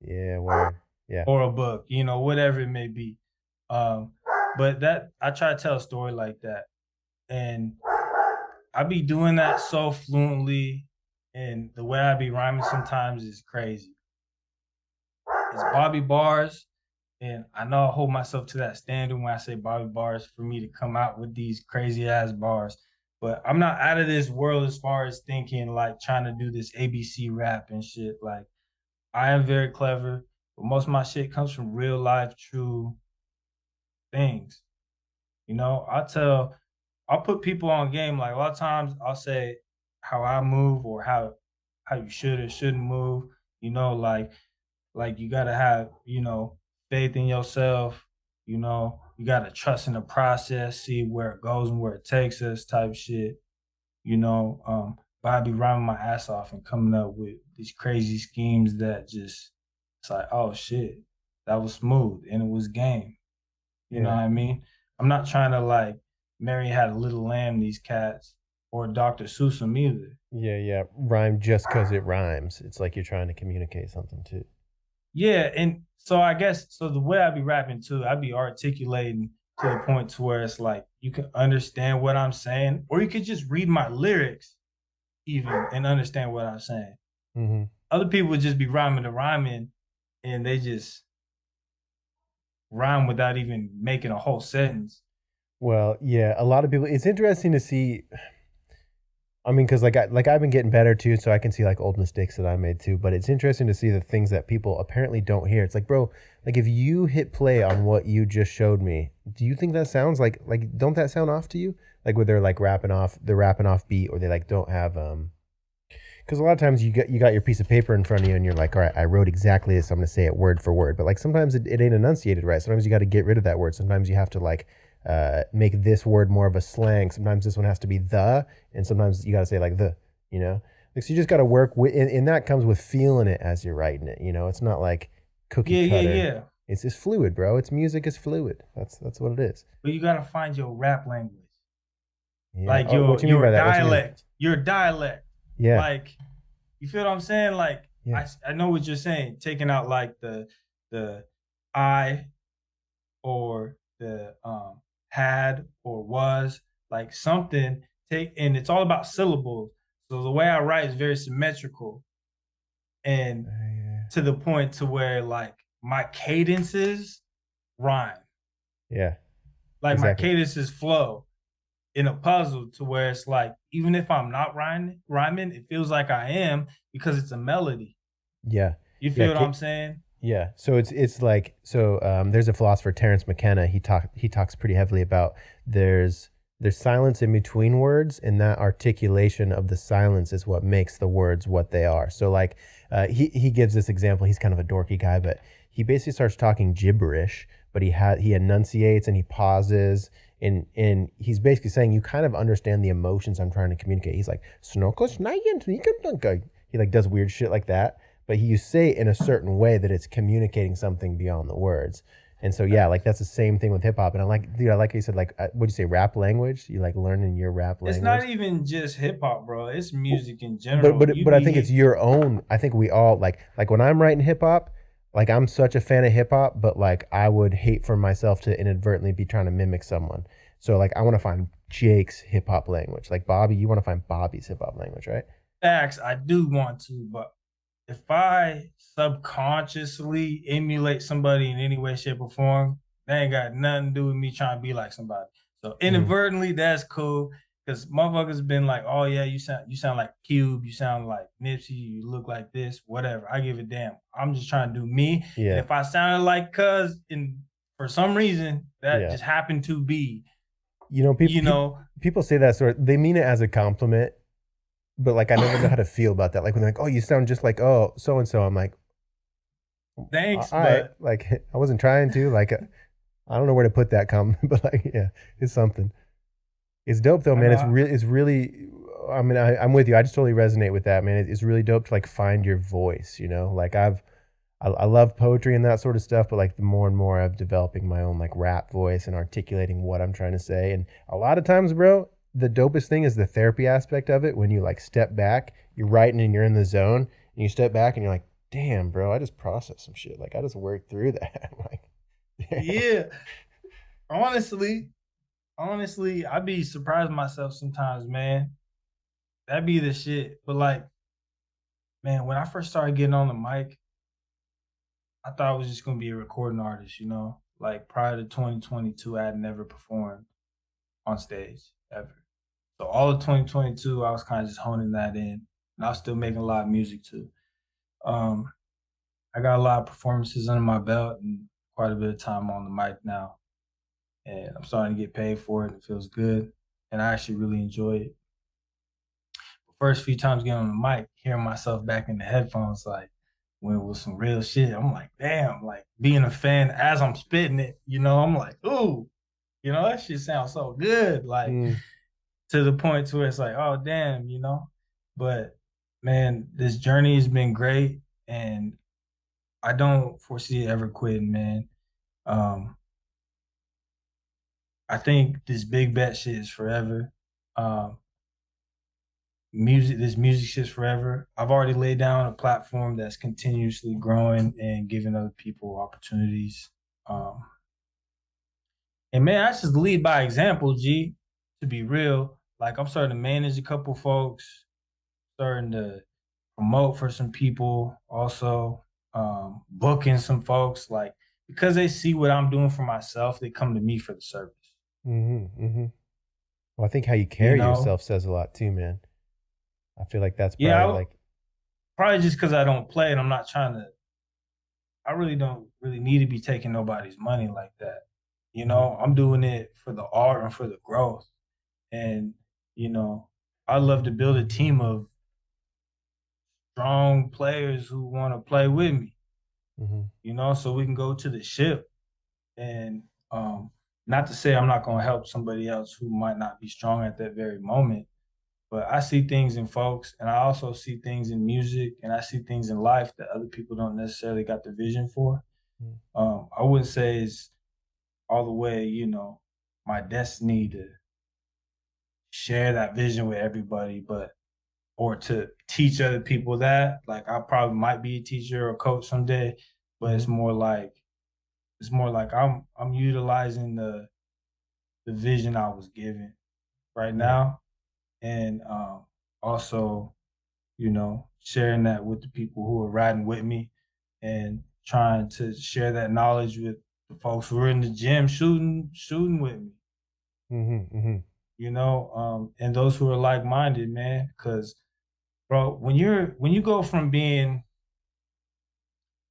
Yeah, word. Yeah. or a book, you know, whatever it may be. Um, but that I try to tell a story like that. And I be doing that so fluently, and the way I be rhyming sometimes is crazy. It's Bobby Barrz, and I know I hold myself to that standard when I say Bobby Barrz for me to come out with these crazy ass bars. But I'm not out of this world as far as thinking like trying to do this ABC rap and shit. Like I am very clever, but most of my shit comes from real life, true things. You know, I'll put people on game. Like a lot of times I'll say how I move or how you should or shouldn't move. You know, like you gotta have, you know, faith in yourself, you know, you gotta trust in the process, see where it goes and where it takes us type shit. You know, but I be rhyming my ass off and coming up with these crazy schemes that just it's like, oh shit, that was smooth and it was game. You know Yeah. what I mean? I'm not trying to like Mary Had a Little Lamb these cats or Dr. Seuss them either. Yeah, yeah. Rhyme just because it rhymes. It's like you're trying to communicate something too. Yeah, and so I guess so the way I be rapping too, I be articulating to the point to where it's like you can understand what I'm saying, or you could just read my lyrics even and understand what I'm saying. Mm-hmm. Other people would just be rhyming to rhyming and they just rhyme without even making a whole sentence. Well, yeah, a lot of people. It's interesting to see. I mean, because I've been getting better too, so I can see like old mistakes that I made too. But it's interesting to see the things that people apparently don't hear. It's like, bro, like if you hit play on what you just showed me, do you think that sounds like don't that sound off to you? Like where they're like they're rapping off beat, or they like don't have because a lot of times you got your piece of paper in front of you and you're like, all right, I wrote exactly this. I'm gonna say it word for word. But like sometimes it ain't enunciated right. Sometimes you got to get rid of that word. Sometimes you have to like make this word more of a slang. Sometimes this one has to be the, and sometimes you got to say like the, you know. Like so you just got to work with, and that comes with feeling it as you're writing it. You know, it's not like cookie Yeah, yeah, cutter. yeah. It's just fluid, bro. It's music is fluid. That's what it is. But you gotta find your rap language. Yeah. Like Oh, what you mean your by that? What you mean? dialect. Your dialect. Yeah. Like you feel what I'm saying? Like Yeah. I know what you're saying, taking out like the I or the had or was, like something take and it's all about syllables. So the way I write is very symmetrical and to the point to where like my cadences rhyme. Yeah. Like my Exactly. cadences flow in a puzzle to where it's like even if I'm not rhyming, it feels like I am because it's a melody. Yeah. You Yeah. feel what I'm saying? Yeah. So it's like so. There's a philosopher, Terence McKenna. He talks pretty heavily about there's silence in between words, and that articulation of the silence is what makes the words what they are. So like he gives this example. He's kind of a dorky guy, but he basically starts talking gibberish, but he enunciates and he pauses. And he's basically saying you kind of understand the emotions I'm trying to communicate. He's like he like does weird shit like that, but you say it in a certain way that it's communicating something beyond the words. And so yeah, like that's the same thing with hip hop. And I like, dude, I like how you said like, what'd you say, rap language? You like learning your rap language? It's not even just hip hop, bro. It's music in general. But I think it's your own. I think we all like when I'm writing hip hop, like I'm such a fan of hip hop, but like I would hate for myself to inadvertently be trying to mimic someone. So like I want to find Jake's hip hop language. Like Bobby, you want to find Bobby's hip hop language, right? facts. I do want to, but if I subconsciously emulate somebody in any way, shape, or form, that ain't got nothing to do with me trying to be like somebody. So inadvertently, that's cool. Cause motherfuckers been like, oh yeah, you sound like Cube, you sound like Nipsey, you look like this, whatever. I give a damn. I'm just trying to do me. Yeah. And if I sounded like Cuz for some reason that Yeah. just happened to be, You know, people say that sort of, they mean it as a compliment, but like I never know how to feel about that. Like when they're like, oh, you sound just like so and so. I'm like, All Thanks, right, but like I wasn't trying to. Like I don't know where to put that comment, but like yeah, it's something. It's dope though, I man. know. It's really. I mean, I'm with you. I just totally resonate with that, man. It's really dope to like find your voice. You know, like I love poetry and that sort of stuff, but like the more and more I'm developing my own like rap voice and articulating what I'm trying to say. And a lot of times, bro, the dopest thing is the therapy aspect of it. When you like step back, you're writing and you're in the zone, and you step back and you're like, damn, bro, I just processed some shit. Like I just worked through that. Like, damn. yeah, honestly, honestly, I be surprised myself sometimes, man. That be the shit. But like, man, when I first started getting on the mic, I thought I was just gonna be a recording artist, you know? Like prior to 2022, I had never performed on stage ever. So all of 2022, I was kind of just honing that in. And I was still making a lot of music too. Um, I got a lot of performances under my belt and quite a bit of time on the mic now. And I'm starting to get paid for it. It feels good. And I actually really enjoy it. The first few times getting on the mic, hearing myself back in the headphones, like when it was some real shit, I'm like, damn, like being a fan as I'm spitting it, you know, I'm like, ooh, you know, that shit sounds so good. Like Mm, to the point to where it's like, oh damn, you know. But man, this journey has been great and I don't foresee it ever quitting, man. Um, I think this big bet shit is forever. Um, this music shit's forever. I've already laid down a platform that's continuously growing and giving other people opportunities. Um, and man, I just lead by example, G, to be real. Like I'm starting to manage a couple folks, starting to promote for some people, also booking some folks. Like because they see what I'm doing for myself, they come to me for the service. mm-hmm. Well, I think how you You carry know? yourself says a lot too, man. I feel like that's Yeah, probably like, probably just because I don't play and I'm not trying to. I really don't really need to be taking nobody's money like that. You mhm, know, I'm doing it for the art and for the growth. And, you know, I love to build a team of strong players who want to play with me, mhm, you know, so we can go to the ship. And not to say I'm not going to help somebody else who might not be strong at that very moment, but I see things in folks and I also see things in music and I see things in life that other people don't necessarily got the vision for. mm, I wouldn't say it's all the way, you know, my destiny to share that vision with everybody, but or to teach other people that. Like I probably might be a teacher or a coach someday, but mhm, it's more like I'm utilizing the vision I was given right yeah, now, and also, you know, sharing that with the people who are riding with me, and trying to share that knowledge with the folks who are in the gym shooting with me. mhm, mhm, You know, and those who are like minded, man. Because, bro, when you go from being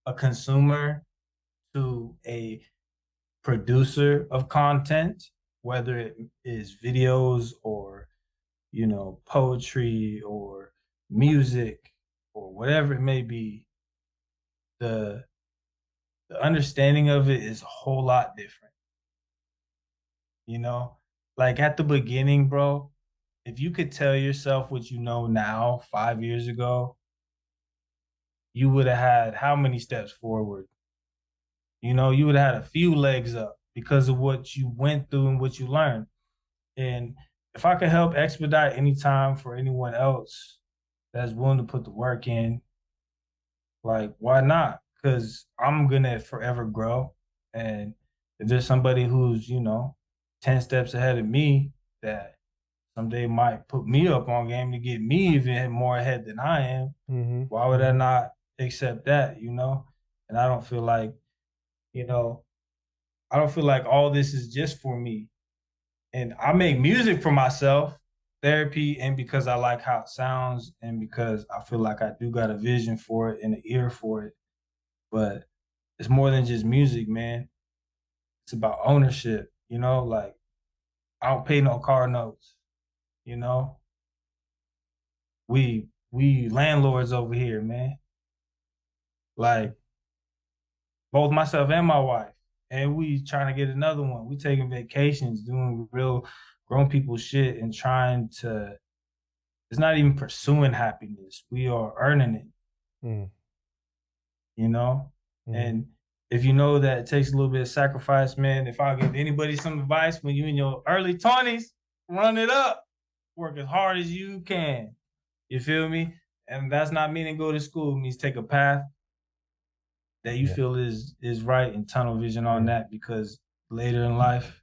a consumer to a producer of content, whether it is videos or you know poetry or music or whatever it may be, the the understanding of it is a whole lot different. You know, like at the beginning, bro, if you could tell yourself what you know now 5 years ago, you would have had how many steps forward? You know, you would have had a few legs up because of what you went through and what you learned. And if I could help expedite any time for anyone else that's willing to put the work in, like why not? Because I'm gonna forever grow. And if there's somebody who's, you know, 10 steps ahead of me that someday might put me up on game to get me even more ahead than I am, mhm, why would I mhm, not accept that, you know? And I don't feel like, you know, I don't feel like all this is just for me. And I make music for myself, therapy, and because I like how it sounds, and because I feel like I do got a vision for it and an ear for it. But it's more than just music, man. It's about ownership, you know, like I don't pay no car notes, you know. We landlords over here, man. Like both myself and my wife. And we trying to get another one. We taking vacations, doing real grown people shit and trying to, it's not even pursuing happiness. We are earning it, Mm, you know? mm, And if you know that it takes a little bit of sacrifice, man, if I give anybody some advice when you in your early 20s, run it up. Work as hard as you can. You feel me? And that's not meaning go to school. It means take a path that you yeah, feel is right and tunnel vision on yeah. that, because later in life,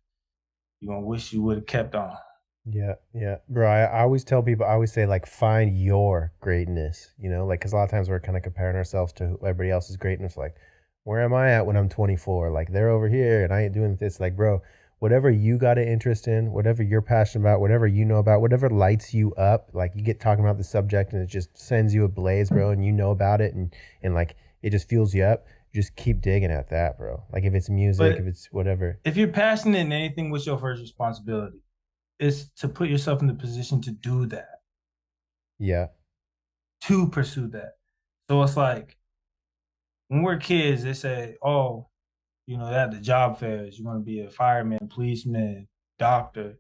you're gonna wish you would have kept on. Yeah, yeah, bro. I always tell people, I always say, like, find your greatness, you know, like, because a lot of times we're kind of comparing ourselves to everybody else's greatness. Like, where am I at when I'm 24? Like, they're over here and I ain't doing this. Like, bro, whatever you got an interest in, whatever you're passionate about, whatever you know about, whatever lights you up, like, you get talking about the subject and it just sends you ablaze, bro, and you know about it, and like, it just fuels you up. Just keep digging at that, bro. Like, if it's music, if But it's whatever. if you're passionate in anything, what's your first responsibility? Is to put yourself in the position to do that, Yeah. to pursue that. So it's like when we're kids, they say, oh, they have the job fairs. You want to be a fireman, policeman, doctor.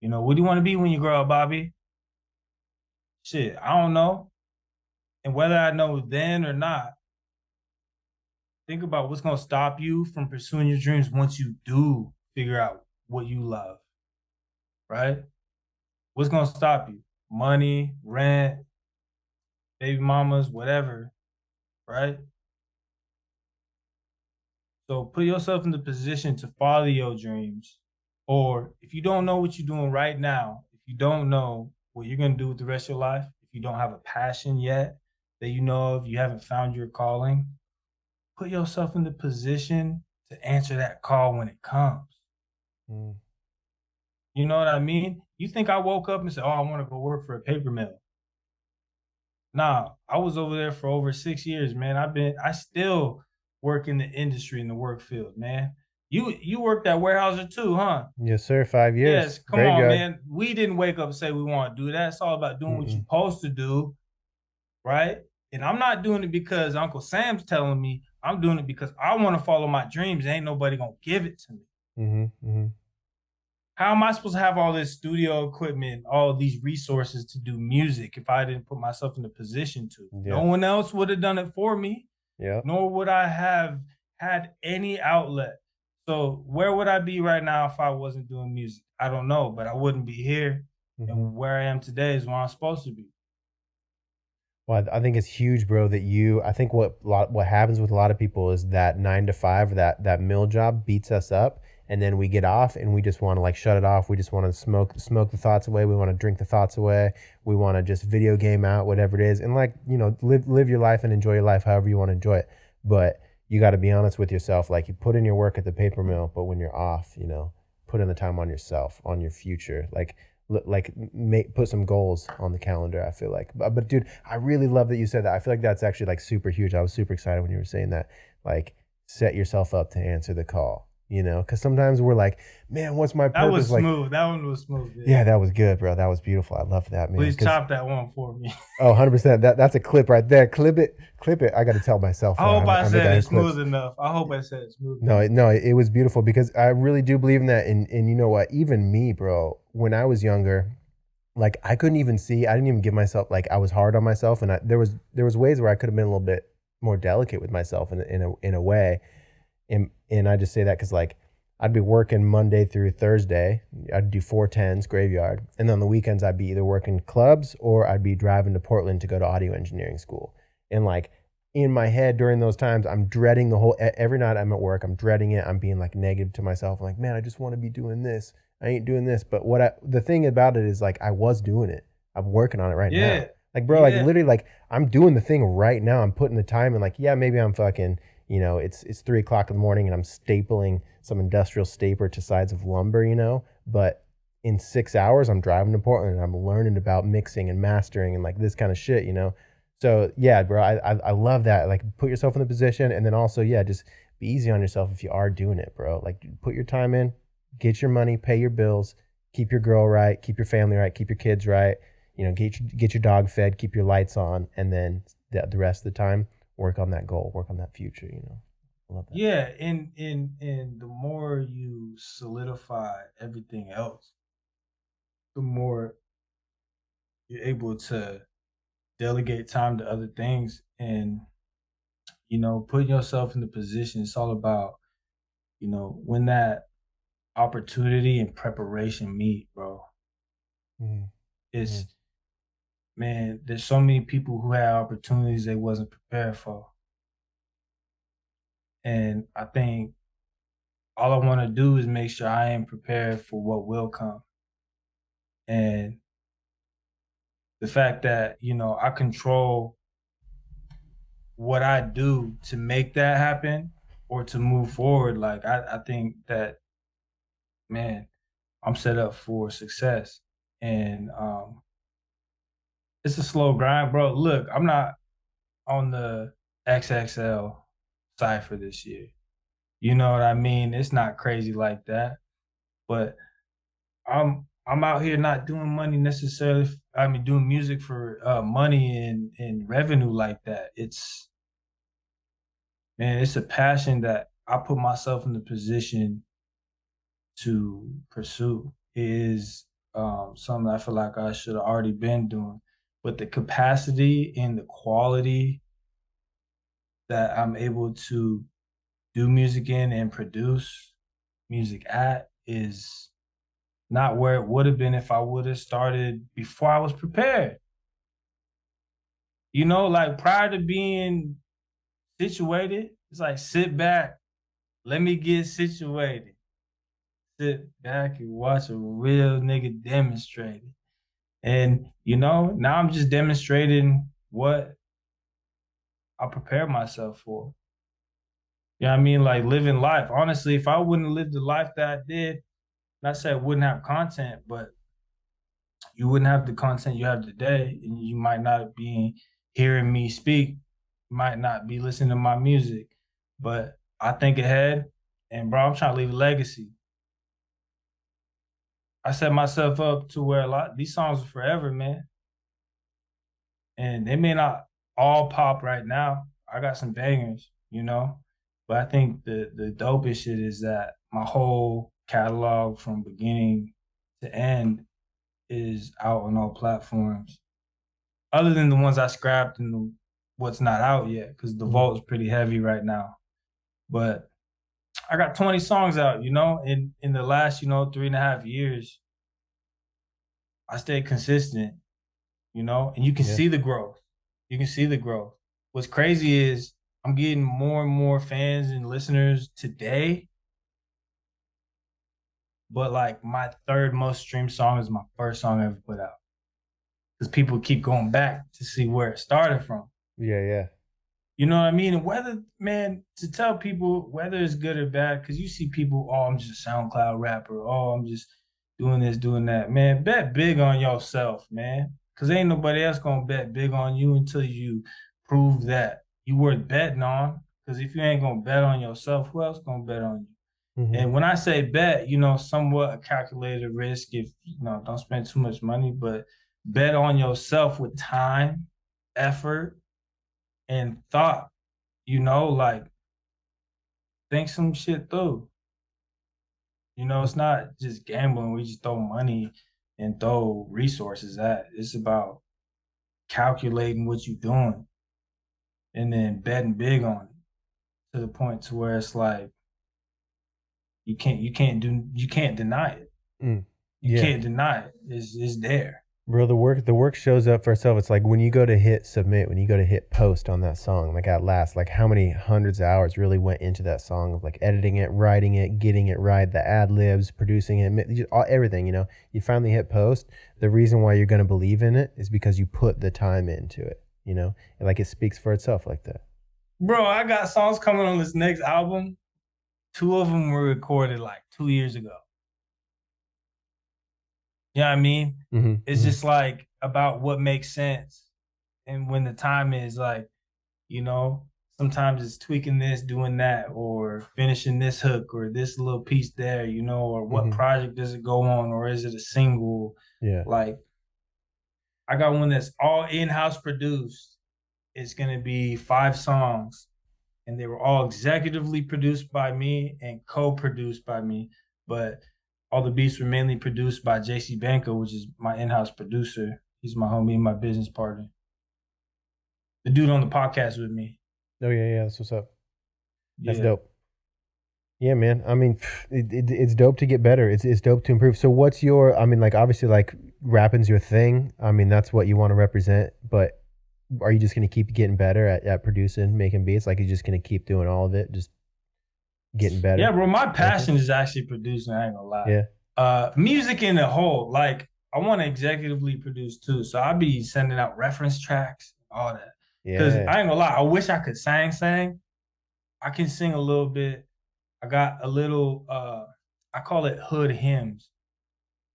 What do you want to be when you grow up, Bobby? Shit, I don't know. And whether I know then or not, think about what's going to stop you from pursuing your dreams once you do figure out what you love, right? What's going to stop you? Money, rent, baby mamas, whatever, right? So put yourself in the position to follow your dreams. Or if you don't know what you're doing right now, if you don't know what you're going to do with the rest of your life, if you don't have a passion yet that you know of, you haven't found your calling, put yourself in the position to answer that call when it comes. Mm, You know what I mean? You think I woke up and said, oh, I want to go work for a paper mill. Nah, I was over there for over 6 years, man. I still work in the industry in the work field, man. You worked at Warehouser too, huh? yes, sir. 5 years. Yes, come on, Graveyard. man. We didn't wake up and say we want to do that. It's all about doing what you're Mm-mm. supposed to do, right? And I'm not doing it because Uncle Sam's telling me. I'm doing it because I want to follow my dreams. Ain't nobody gonna give it to me. Mm-hmm. Mm-hmm. How am I supposed to have all this studio equipment, all these resources to do music if I didn't put myself in a position to? No Yeah. one else would have done it for me, Yeah. nor would I have had any outlet. So where would I be right now if I wasn't doing music? I don't know, but I wouldn't be here. Mm-hmm. And where I am today is where I'm supposed to be. Well, I think it's huge, bro, that I think what happens with a lot of people is that 9 to 5, that mill job beats us up, and then we get off and we just want to, like, shut it off. We just want to smoke the thoughts away. We want to drink the thoughts away. We want to just video game out, whatever it is, and, like, live your life and enjoy your life however you want to enjoy it. But you got to be honest with yourself. Like, you put in your work at the paper mill, but when you're off, put in the time on yourself, on your future. Put some goals on the calendar. I feel like, but dude, I really love that you said that. I feel like that's actually, like, super huge. I was super excited when you were saying that. Like, set yourself up to answer the call. Because sometimes we're like, man, what's my purpose? That was like, smooth. That one was smooth. yeah, that was good, bro. That was beautiful. I love that, man. Please chop that one for me. Oh, 100%. That's a clip right there. Clip it. I got to tell myself. I hope I said it smooth clips. enough. I hope I said it smooth No, enough. it was beautiful because I really do believe in that. And you know what? Even me, bro, when I was younger, like, I couldn't even see. I didn't even give myself, like, I was hard on myself, and there was ways where I could have been a little bit more delicate with myself in a way, and I just say that because, like, I'd be working Monday through Thursday. I'd do 410s graveyard, and then on the weekends I'd be either working clubs or I'd be driving to Portland to go to audio engineering school, and, like, in my head during those times, I'm dreading every night I'm at work, I'm dreading it. I'm being, like, negative to myself. I'm like, man, I just want to be doing this. I ain't doing this. But the thing about it is, like, I was doing it. I'm working on it right now. Like, bro, like, literally, like, I'm doing the thing right now. I'm putting the time in. Like, yeah, maybe I'm fucking, it's 3 o'clock in the morning and I'm stapling some industrial stapler to sides of lumber, but in 6 hours I'm driving to Portland and I'm learning about mixing and mastering and, like, this kind of shit. So yeah, bro, I love that. Like, put yourself in the position, and then also, yeah, just be easy on yourself if you are doing it, bro. Like, put your time in, get your money, pay your bills, keep your girl right, keep your family right, keep your kids right. Get your dog fed, keep your lights on, and then the rest of the time work on that goal, work on that future. I love that. Yeah, and the more you solidify everything else, the more you're able to delegate time to other things and putting yourself in the position. It's all about, when that opportunity and preparation meet, bro. Mm-hmm. Mm-hmm. It's man, there's so many people who had opportunities they wasn't prepared for. And I think all I want to do is make sure I am prepared for what will come. And the fact that, I control what I do to make that happen or to move forward, like I think that, man, I'm set up for success. And it's a slow grind, bro. Look, I'm not on the XXL cipher this year. You know what I mean? It's not crazy like that. But I'm out here not doing money necessarily. I mean, doing music for money and revenue like that. It's a passion that I put myself in the position to pursue. It is something I feel like I should have already been doing. But the capacity and the quality that I'm able to do music in and produce music at is not where it would have been if I would have started before I was prepared. Like prior to being situated, it's like sit back, let me get situated. Sit back and watch a real nigga demonstrate it. And now I'm just demonstrating what I prepared myself for. You know what I mean? Like living life. Honestly, if I wouldn't have lived the life that I did, not say I wouldn't have content, but you wouldn't have the content you have today, and you might not be hearing me speak, might not be listening to my music. But I think ahead, and bro, I'm trying to leave a legacy. I set myself up to where a lot these songs are forever, man. And they may not all pop right now. I got some bangers, But I think the dopest shit is that my whole catalog from beginning to end is out on all platforms, other than the ones I scrapped and what's not out yet, because the vault is pretty heavy right now. But I got 20 songs out, in the last, 3.5 years. I stayed consistent, and you can see the growth. You can see the growth. What's crazy is I'm getting more and more fans and listeners today. But like my third most streamed song is my first song I ever put out. Because people keep going back to see where it started from. Yeah, yeah. You know what I mean? And whether, man, to tell people whether it's good or bad, because you see people, oh, I'm just a SoundCloud rapper. Oh, I'm just doing this, doing that. Man, bet big on yourself, man. Because ain't nobody else going to bet big on you until you prove that you worth betting on. Because if you ain't going to bet on yourself, who else going to bet on you? Mm-hmm. And when I say bet, somewhat a calculated risk if, don't spend too much money, but bet on yourself with time, effort, and thought, like think some shit through. It's not just gambling. We just throw money and throw resources at. It's about calculating what you're doing and then betting big on it to the point to where it's like you can't deny it. You can't deny it. It's there. Bro, the work shows up for itself. It's like when you go to hit submit, when you go to hit post on that song, like at last, like how many hundreds of hours really went into that song of like editing it, writing it, getting it right, the ad libs, producing it, everything, you finally hit post. The reason why you're going to believe in it is because you put the time into it, and like it speaks for itself like that. Bro, I got songs coming on this next album. 2 of them were recorded like 2 years ago. You know what I mean? Mm-hmm. It's just like about what makes sense. And when the time is like, sometimes it's tweaking this, doing that, or finishing this hook or this little piece there, or what project does it go on, or is it a single? Yeah. Like, I got one that's all in-house produced. It's going to be 5 songs. and they were all executively produced by me and co-produced by me. But all the beats were mainly produced by JC Banco, which is my in-house producer. He's my homie and my business partner. The dude on the podcast with me. Oh yeah, that's what's up. That's Yeah. dope. Yeah, man. I mean, it's dope to get better. It's dope to improve. So what's your, I mean, like obviously like rapping's your thing. I mean, that's what you want to represent, but are you just going to keep getting better at producing, making beats? Like you're just going to keep doing all of it, just getting better? Yeah, bro. My passion is actually producing. I ain't gonna lie. Yeah. Music in the whole, like I want to executively produce too. So I'll be sending out reference tracks, all that. Because Yeah. I ain't gonna lie, I wish I could sing. I can sing a little bit. I got a little I call it hood hymns.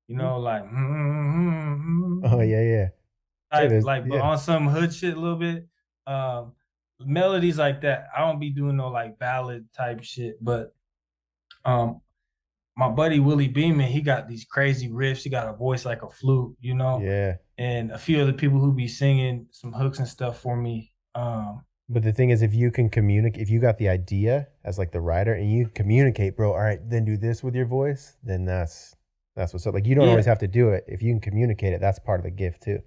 You know, like Oh yeah. Hey, like but on some hood shit a little bit. Melodies like that. I don't be doing no like ballad type shit, but my buddy Willie Beeman, he got these crazy riffs. He got a voice like a flute, you know. Yeah. And a few other people who be singing some hooks and stuff for me. But the thing is, if you can communicate, if you got the idea as like the writer and you communicate, bro, all right, then do this with your voice, then that's what's up. Like you don't always have to do it. If you can communicate it, that's part of the gift too.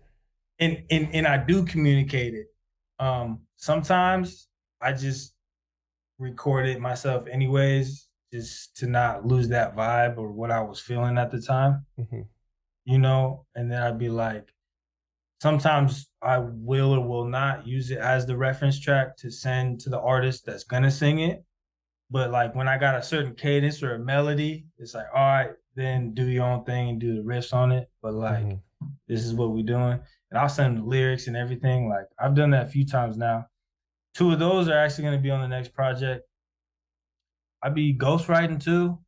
And I do communicate it. Sometimes I just record it myself anyways, just to not lose that vibe or what I was feeling at the time. Mm-hmm. You know, and then I'd be like, sometimes I will or will not use it as the reference track to send to the artist that's gonna sing it. But like when I got a certain cadence or a melody, it's like, all right, then do your own thing and do the riffs on it. But like, this is what we're doing. And I'll send the lyrics and everything. Like I've done that a few times now. 2 of those are actually gonna be on the next project. I be ghostwriting too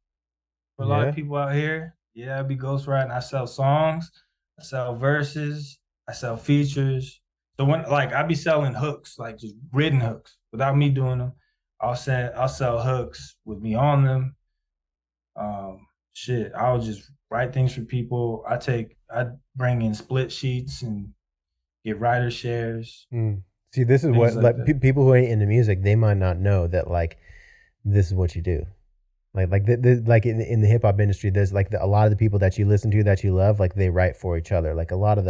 for a lot of people out here. Yeah, I be ghostwriting. I sell songs, I sell verses, I sell features. So when like I be selling hooks, like just written hooks without me doing them. I'll sell hooks with me on them. I'll just write things for people. I bring in split sheets and get writer shares. See, this is what like people who ain't into music, they might not know that like this is what you do. Like in the hip hop industry, there's like a lot of the people that you listen to that you love, like they write for each other. Like a lot of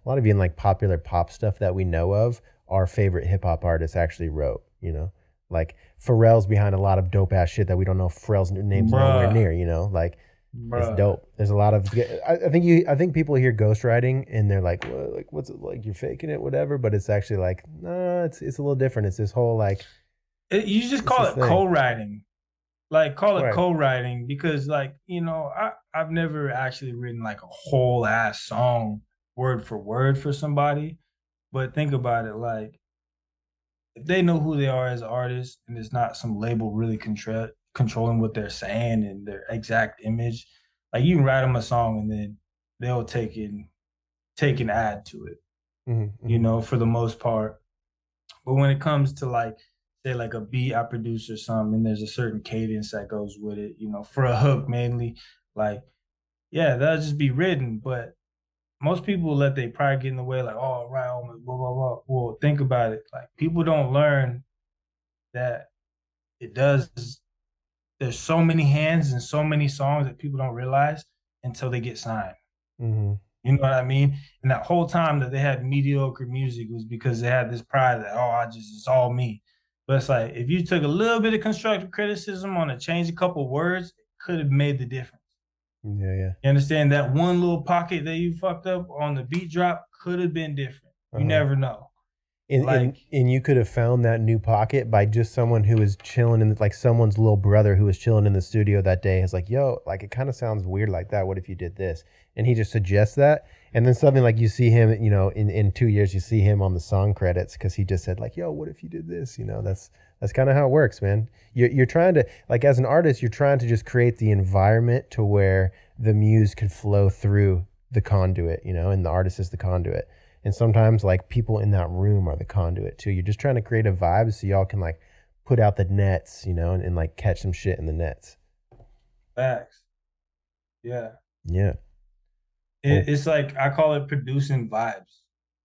even like popular pop stuff that we know of, our favorite hip hop artists actually wrote. You know, like Pharrell's behind a lot of dope ass shit that we don't know Pharrell's name's nowhere near. You know, like it's dope. There's a lot of I think people hear ghostwriting and they're like, well, like what's it like? You're faking it, whatever. But it's actually like, no, it's a little different. It's this whole like you just call it co-writing. Like call it co-writing because like, you know, I've never actually written like a whole ass song word for word for somebody. But think about it, like if they know who they are as an artist and it's not some label really controlling what they're saying and their exact image, like you can write them a song and then they'll take and add to it, you know, for the most part. But when it comes to like, say like a beat I produce or something, and there's a certain cadence that goes with it, you know, for a hook mainly, like, yeah, that'll just be written. But most people let their pride get in the way, like, oh, right, blah, blah, blah. Well, think about it. Like, people don't learn that there's so many hands and so many songs that people don't realize until they get signed. You know what I mean? And that whole time that they had mediocre music was because they had this pride that, it's all me. But it's like, if you took a little bit of constructive criticism on change a couple words, it could have made the difference. Yeah. You understand? That one little pocket that you fucked up on the beat drop could have been different. You never know. And you could have found that new pocket by just someone who was chilling in like someone's little brother who was chilling in the studio that day. Is like, yo, like it kind of sounds weird like that. What if you did this? And he just suggests that. And then something like you see him, you know, in 2 years, you see him on the song credits because he just said like, yo, what if you did this? You know, that's kind of how it works, man. You're trying to, like as an artist, you're trying to just create the environment to where the muse could flow through the conduit, you know, and the artist is the conduit. And sometimes like people in that room are the conduit too. You're just trying to create a vibe so y'all can like put out the nets, you know, and like catch some shit in the nets. Facts. Yeah. Yeah. It's like, I call it producing vibes.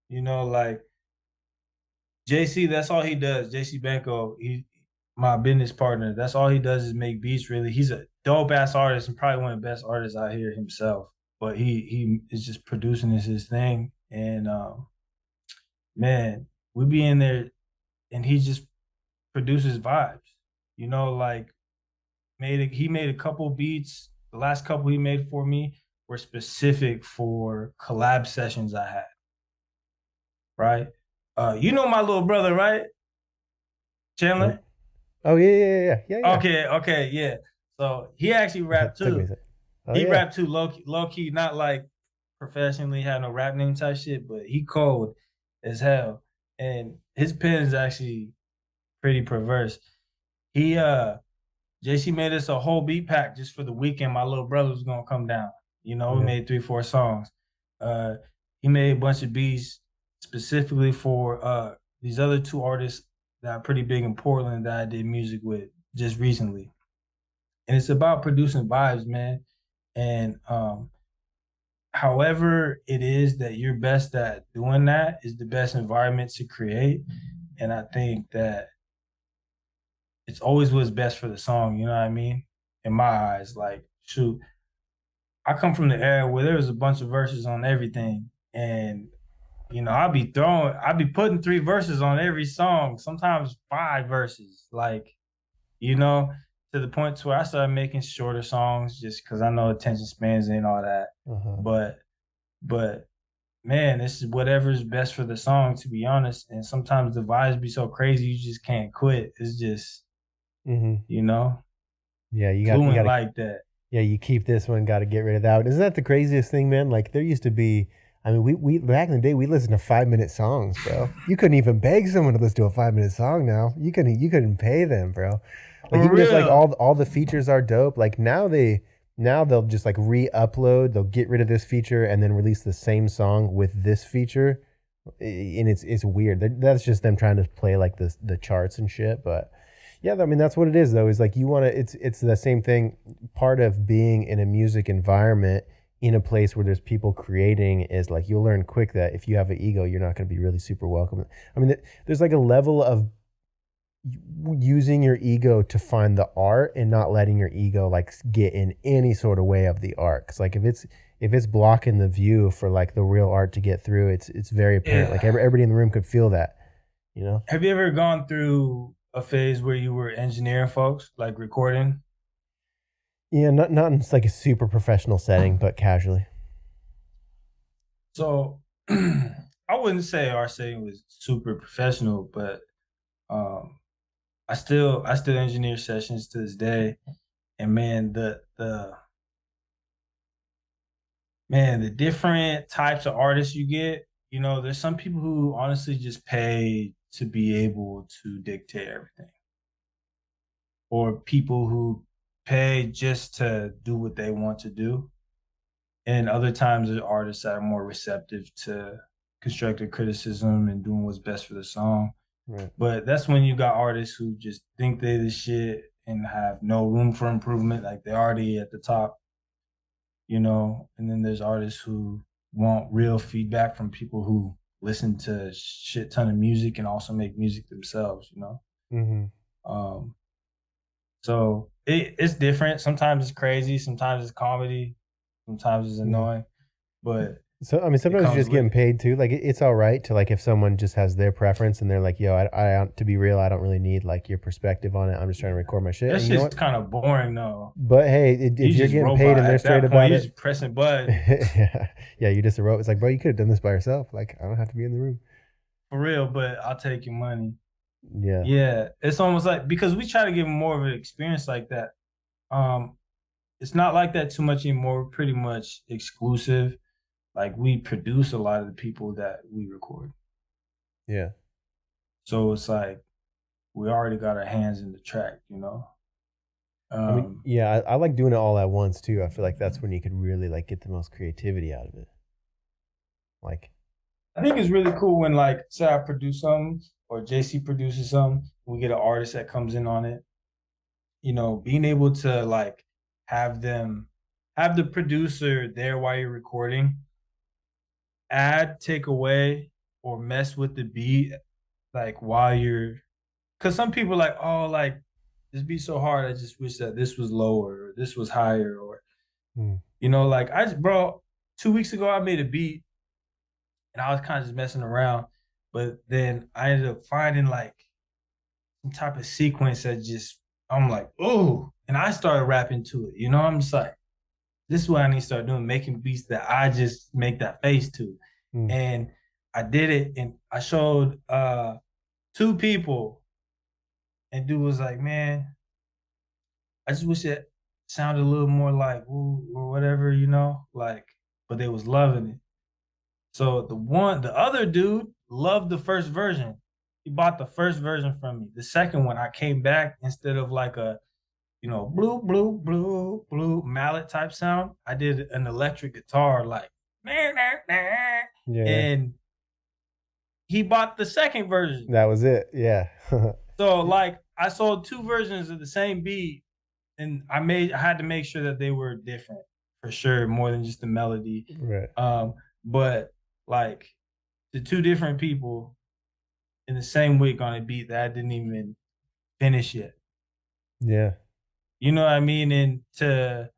You know, like JC, that's all he does. JC Banco, my business partner. That's all he does is make beats. Really, he's a dope ass artist and probably one of the best artists out here himself. But he is just producing is his thing, and man, we be in there, and he just produces vibes. You know, like he made a couple beats. The last couple he made for me were specific for collab sessions I had. Right, you know my little brother, right, Nope. Chandler? Oh yeah. Okay, yeah. So he actually rapped Took me a too. sec. Oh He yeah. rapped too, low key, not like professionally had no rap name type shit, but he cold as hell, and his pen is actually pretty perverse. He JC made us a whole beat pack just for the weekend. My little brother was gonna come down. You know, we Yeah. made 3-4 songs. Uh, he made a bunch of beats specifically for these other two artists that are pretty big in Portland that I did music with just recently. And it's about producing vibes, man. And however it is that you're best at doing that is the best environment to create. And I think that it's always what's best for the song, you know what I mean? In my eyes, like, shoot, I come from the era where there was a bunch of verses on everything. And, you know, I'll be putting 3 verses on every song, sometimes 5 verses. Like, you know, to the point to where I started making shorter songs just because I know attention spans ain't all that. Uh-huh. But man, this is whatever's best for the song, to be honest. And sometimes the vibes be so crazy you just can't quit. It's just, Mm-hmm. you know, Yeah, you fluent got to like that. yeah, you keep this one, got to get rid of that one. Isn't that the craziest thing, man? Like there used to be, I mean, we back in the day we listened to 5 minute songs, bro. You couldn't even beg someone to listen to a 5 minute song now. You couldn't pay them, bro. Like For even just like real. all the features are dope. Like now they'll just like re-upload, they'll get rid of this feature and then release the same song with this feature. And it's weird. That's just them trying to play like the charts and shit, but yeah, I mean that's what it is though. Is like you want to. It's the same thing. Part of being in a music environment in a place where there's people creating is like you'll learn quick that if you have an ego, you're not going to be really super welcome. I mean, there's like a level of using your ego to find the art and not letting your ego like get in any sort of way of the art. Cause like if it's blocking the view for like the real art to get through, it's very apparent. Like Yeah. everybody in the room could feel that, you know. Have you ever gone through a phase where you were engineering folks, like recording? Yeah, not in like a super professional setting, but casually. So I wouldn't say our setting was super professional, but um, I still engineer sessions to this day. And man, the different types of artists you get, you know, there's some people who honestly just pay to be able to dictate everything, or people who pay just to do what they want to do. And other times there's artists that are more receptive to constructive criticism and doing what's best for the song. Right. But that's when you got artists who just think they the shit and have no room for improvement, like they're already at the top, you know. And then there's artists who want real feedback from people who listen to a shit ton of music and also make music themselves, you know. Mm-hmm. Um, so it's different. Sometimes it's crazy, sometimes it's comedy, sometimes it's Yeah. annoying, but So I mean, it sometimes you're comes just with getting it. paid too. Like it's all right to like if someone just has their preference and they're like, "Yo, to be real, I don't really need like your perspective on it. I'm just trying to record my shit." That And you know shit's what? kind of boring though. But hey, You if you're just getting paid robot and they're at straight that point. about You it, just pressing buttons. yeah, you're just a robot. It's like, bro, you could have done this by yourself. Like I don't have to be in the room. For real, but I'll take your money. Yeah, Yeah, it's almost like because we try to give them more of an experience like that. Um, it's not like that too much anymore. We're pretty much exclusive. Like we produce a lot of the people that we record, yeah. so it's like we already got our hands in the track, you know. I mean, Um, yeah, I like doing it all at once too. I feel like that's when you could really like get the most creativity out of it. Like, I think it's really cool when like say I produce something or JC produces something, we get an artist that comes in on it. You know, being able to like have them have the producer there while you're recording, add, take away, or mess with the beat like while you're because some people are like, oh, like this beat so hard. I just wish that this was lower or this was higher or Mm. like bro, 2 weeks ago I made a beat and I was kind of just messing around, but then I ended up finding like some type of sequence that just I'm like, oh, and I started rapping to it. I'm just like, this is what I need to start doing, making beats that I just make that face to. Mm. And I did it and I showed two people and dude was like, man, I just wish it sounded a little more like ooh or whatever, like, but they was loving it. So the other dude loved the first version. He bought the first version from me. The second one, I came back instead of like a, blue, blue, blue, blue mallet type sound. I did an electric guitar like, nah, nah, nah. Yeah. And he bought the second version. That was it. Yeah. So like I sold two versions of the same beat, and I had to make sure that they were different for sure, more than just the melody. Right. But like the two different people in the same week on a beat that I didn't even finish yet. Yeah. You know what I mean? And to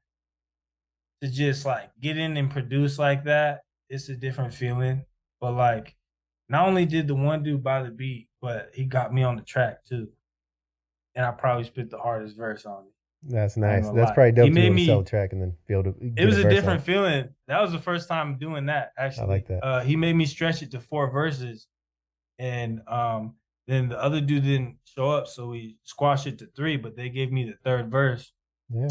just like get in and produce like that, it's a different feeling. But like, not only did the one dude buy the beat, but he got me on the track too. And I probably spit the hardest verse on it. That's nice. That's lie. probably dope He to be made able to sell me. a track and then be able to It get was a verse different out. feeling. That was the first time doing that. I Actually, like that. He made me stretch it to 4 verses, and then the other dude didn't show up, so we squashed it to 3. But they gave me the third verse. Yeah.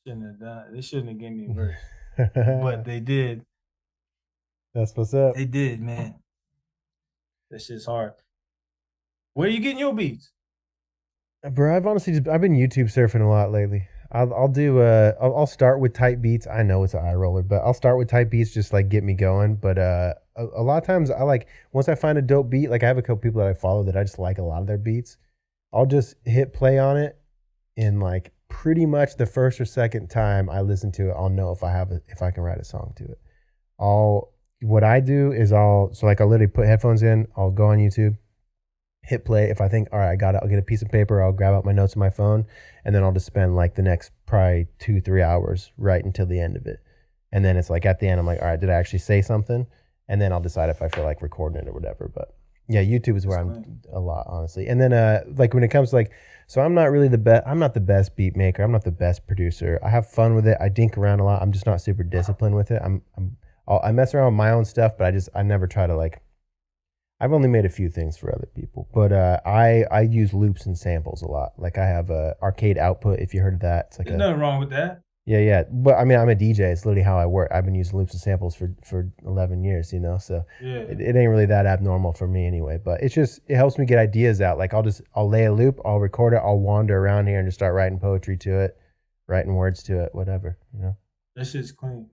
Shouldn't have done. They shouldn't have given me a verse, but they did. That's what's up. They did, man. That shit's hard. Where you getting your beats? Bro, I've honestly I've been YouTube surfing a lot lately. I'll start with type beats. I know it's an eye roller, but I'll start with type beats just like get me going. But a lot of times I like once I find a dope beat, like I have a couple people that I follow that I just like a lot of their beats. I'll just hit play on it, and like pretty much the first or second time I listen to it, I'll know if I can write a song to it. What I do is I'll literally put headphones in, I'll go on YouTube, hit play. If I think, all right, I got it, I'll get a piece of paper, I'll grab out my notes on my phone, and then I'll just spend like the next probably 2-3 hours right until the end of it. And then it's like at the end, I'm like, all right, did I actually say something? And then I'll decide if I feel like recording it or whatever. But yeah, YouTube is where I'm a lot, honestly. And then like when it comes to like, so I'm not really I'm not the best beat maker. I'm not the best producer. I have fun with it. I dink around a lot. I'm just not super disciplined with it. I mess around with my own stuff, but I never try to like, I've only made a few things for other people, but I use loops and samples a lot. Like I have a arcade output, if you heard of that. It's like There's nothing wrong with that. Yeah. But I mean, I'm a DJ. It's literally how I work. I've been using loops and samples for 11 years, so Yeah. it ain't really that abnormal for me anyway. But it helps me get ideas out. Like I'll lay a loop, I'll record it, I'll wander around here and just start writing poetry to it, writing words to it, whatever, That shit's clean.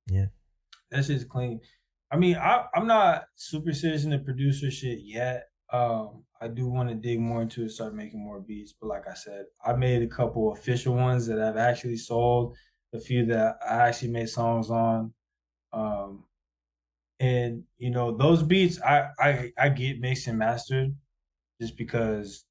Yeah. That shit's clean. I mean, I'm not super serious in the producer shit yet. I do want to dig more into it, start making more beats. But like I said, I made a couple official ones that I've actually sold, a few that I actually made songs on. And those beats I get mixed and mastered just because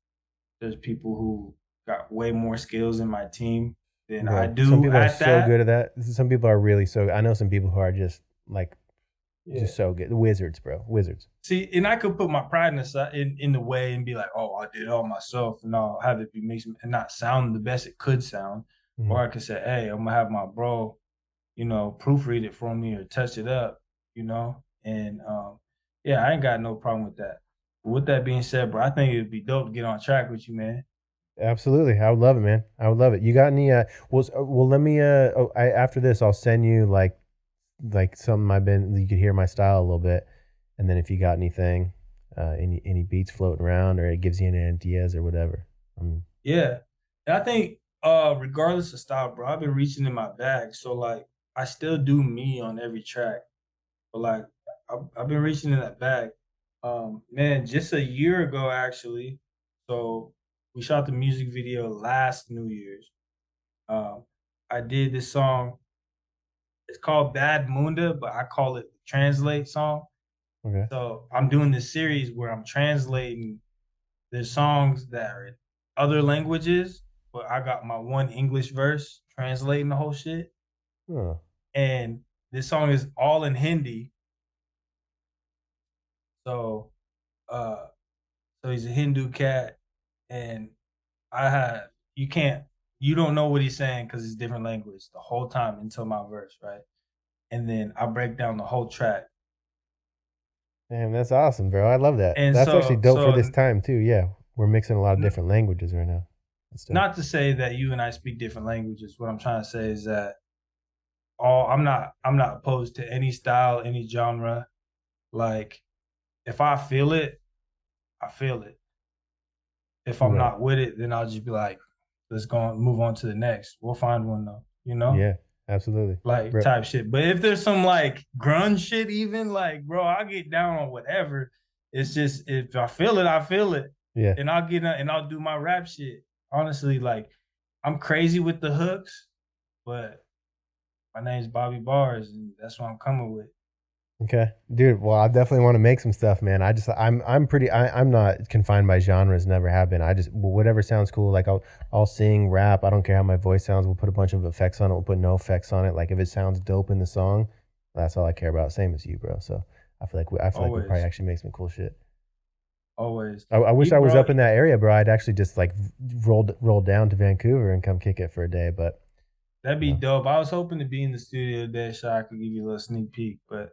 there's people who got way more skills in my team than I do. Some people are at so that. good at that. Some people are really so. I know some people who are just like Yeah. just so good. The wizards, bro. Wizards. See, and I could put my pride in the way and be like, oh, I did it all myself, and I'll have it be mixed and not sound the best it could sound. Mhm. Or I could say, hey, I'm gonna have my bro, proofread it for me or touch it up, and yeah, I ain't got no problem with that. But with that being said, bro, I think it'd be dope to get on track with you, man. Absolutely. I would love it, man. I would love it. You got any well let me after this I'll send you like something you could hear my style a little bit, and then if you got anything, any beats floating around or it gives you any ideas or whatever. Yeah. And I think regardless of style, bro, I've been reaching in my bag. So like I still do me on every track. But like I've been reaching in that bag. Man, just a year ago actually. So we shot the music video last New Year's. I did this song. It's called Bad Munda, but I call it Translate song. Okay. So I'm doing this series where I'm translating the songs that are other languages, but I got my one English verse translating the whole shit. Huh. And this song is all in Hindi. So uh so he's a Hindu cat, and I have you can't you don't know what he's saying because it's different language the whole time until my verse, right? And then I break down the whole track. Damn, that's awesome, bro. I love that. And That's actually so dope for so this time too. Yeah, we're mixing a lot of n- different languages right now. That's dope. not to say that you and I speak different languages. What I'm trying to say is that I'm not opposed to any style, any genre. Like if I feel it, I feel it. If I'm Right. not with it, then I'll just be like, let's go on, move on to the next. We'll find one though, you know? Yeah, absolutely, Like bro. type shit. But if there's some like grunge shit, even like, bro, I get down on whatever. It's just if I feel it, I feel it. Yeah. And I'll do my rap shit. Honestly, like I'm crazy with the hooks, but my name's Bobby Barrz, and that's what I'm coming with. Okay, dude. Well, I definitely want to make some stuff, man. I'm not confined by genres. Never have been. I just whatever sounds cool. Like I'll sing, rap. I don't care how my voice sounds. We'll put a bunch of effects on it. We'll put no effects on it. Like if it sounds dope in the song, that's all I care about. Same as you, bro. So I feel like we probably Always, actually make some cool shit. always. I wish You I was bro, up in that area, bro. I'd actually just like rolled down to Vancouver and come kick it for a day. But that'd you be know, dope. I was hoping to be in the studio today so I could give you a little sneak peek. But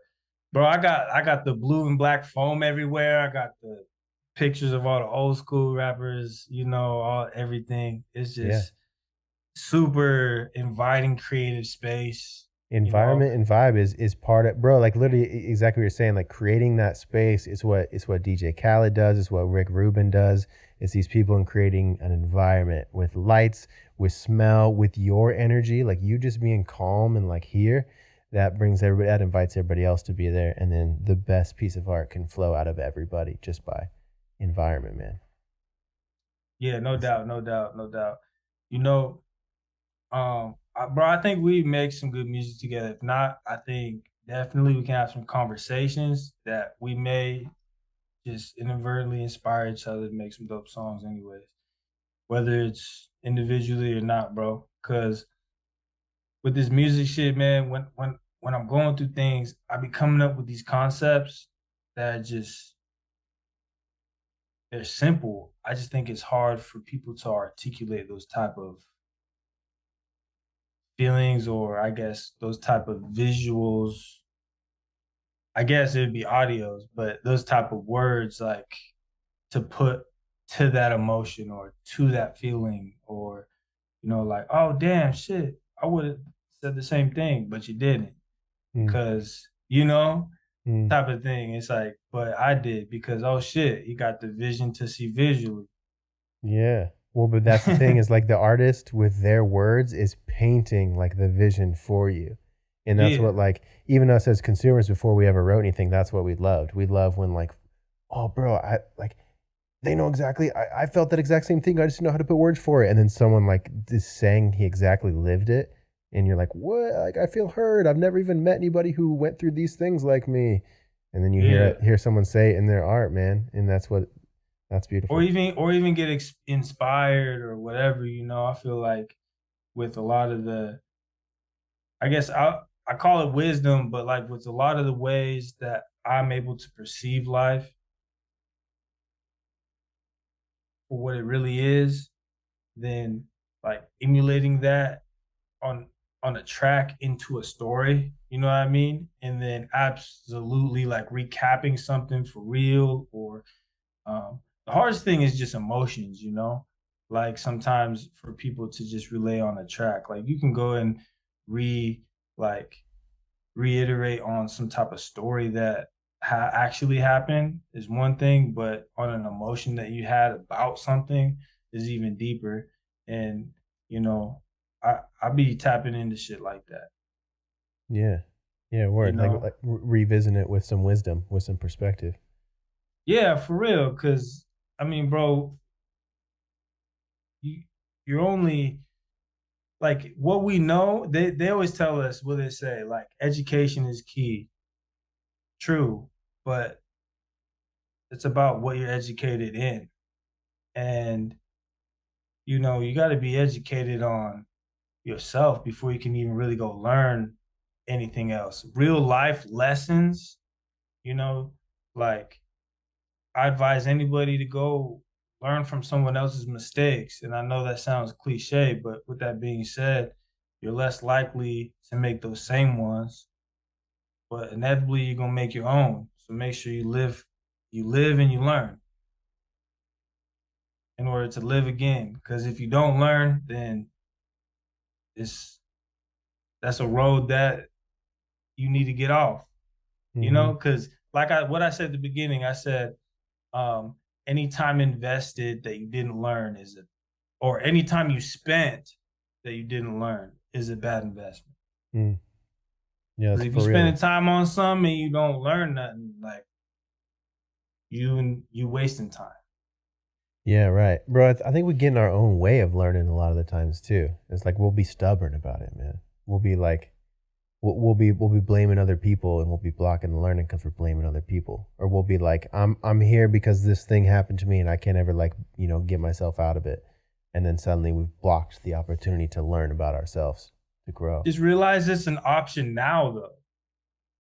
bro, I got the blue and black foam everywhere. I got the pictures of all the old school rappers, all everything. It's yeah. just super inviting creative space, you know. Environment and vibe is part of, bro, like literally exactly what you're saying. Like creating that space is what DJ Khaled does, is what Rick Rubin does. It's these people in creating an environment with lights, with smell, with your energy, like you just being calm and like here, that brings everybody, that invites everybody else to be there, and then the best piece of art can flow out of everybody just by environment, man. Yeah, no It's- doubt, no doubt, no doubt. You know, bro, I think we make some good music together. If not, I think definitely we can have some conversations that we may just inadvertently inspire each other to make some dope songs, anyways. Whether it's individually or not, bro. Because with this music shit, man, when I'm going through things, I be coming up with these concepts that just they're simple. I just think it's hard for people to articulate those type of feelings, or I guess those type of visuals. I guess it'd be audios, but those type of words like to put to that emotion or to that feeling, or like, oh damn shit, I would have said the same thing, but you didn't mm, because mm. type of thing. It's like, but I did because oh shit, you got the vision to see visually. Yeah. Well, but that's the thing, is like the artist with their words is painting like the vision for you. And that's what, Yeah, like, even us as consumers, before we ever wrote anything, that's what we loved. We love when like, oh bro, I like, they know exactly, I felt that exact same thing. I just didn't know how to put words for it. And then someone like is saying he exactly lived it. And you're like, what? Like, I feel heard. I've never even met anybody who went through these things like me. And then you yeah. hear someone say it in their art, man. And that's Or beautiful. even get inspired or whatever. I feel like with a lot of I guess I call it wisdom, but like with a lot of the ways that I'm able to perceive life for what it really is, then like emulating that on on a track into a story, you know what I mean? And then absolutely like recapping something for real, or the hardest thing is just emotions, like sometimes for people to just relay on a track, like you can go and re like reiterate on some type of story that actually happened is one thing, but on an emotion that you had about something is even deeper. And you know, I be tapping into shit like that. Yeah. Yeah, You word. know, Revisit it with some wisdom, with some perspective. yeah, for real. Because I mean, bro, you you're only like what we know. They always tell us what they say. Like education is key. True, but it's about what you're educated in. And you got to be educated on yourself before you can even really go learn anything else. Real life lessons, you know, like I advise anybody to go learn from someone else's mistakes. And I know that sounds cliche, but with that being said, you're less likely to make those same ones, but inevitably you're gonna make your own. So make sure you live and you learn in order to live again. Because if you don't learn, then it's that's a road that you need to get off. Mm-hmm. Because like what I said at the beginning, I said um, any time invested that you didn't learn or any time you spent that you didn't learn is a bad investment. Mm. Yeah, that's Because if you for real. spending time on something and you don't learn nothing, like you wasting time. Yeah, right, bro. I think we get in our own way of learning a lot of the times too. It's like we'll be stubborn about it, man. We'll be like, we'll be blaming other people, and we'll be blocking the learning because we're blaming other people. Or we'll be like, I'm here because this thing happened to me, and I can't ever like get myself out of it. And then suddenly we've blocked the opportunity to learn about ourselves, to grow. Just realize it's an option now, though.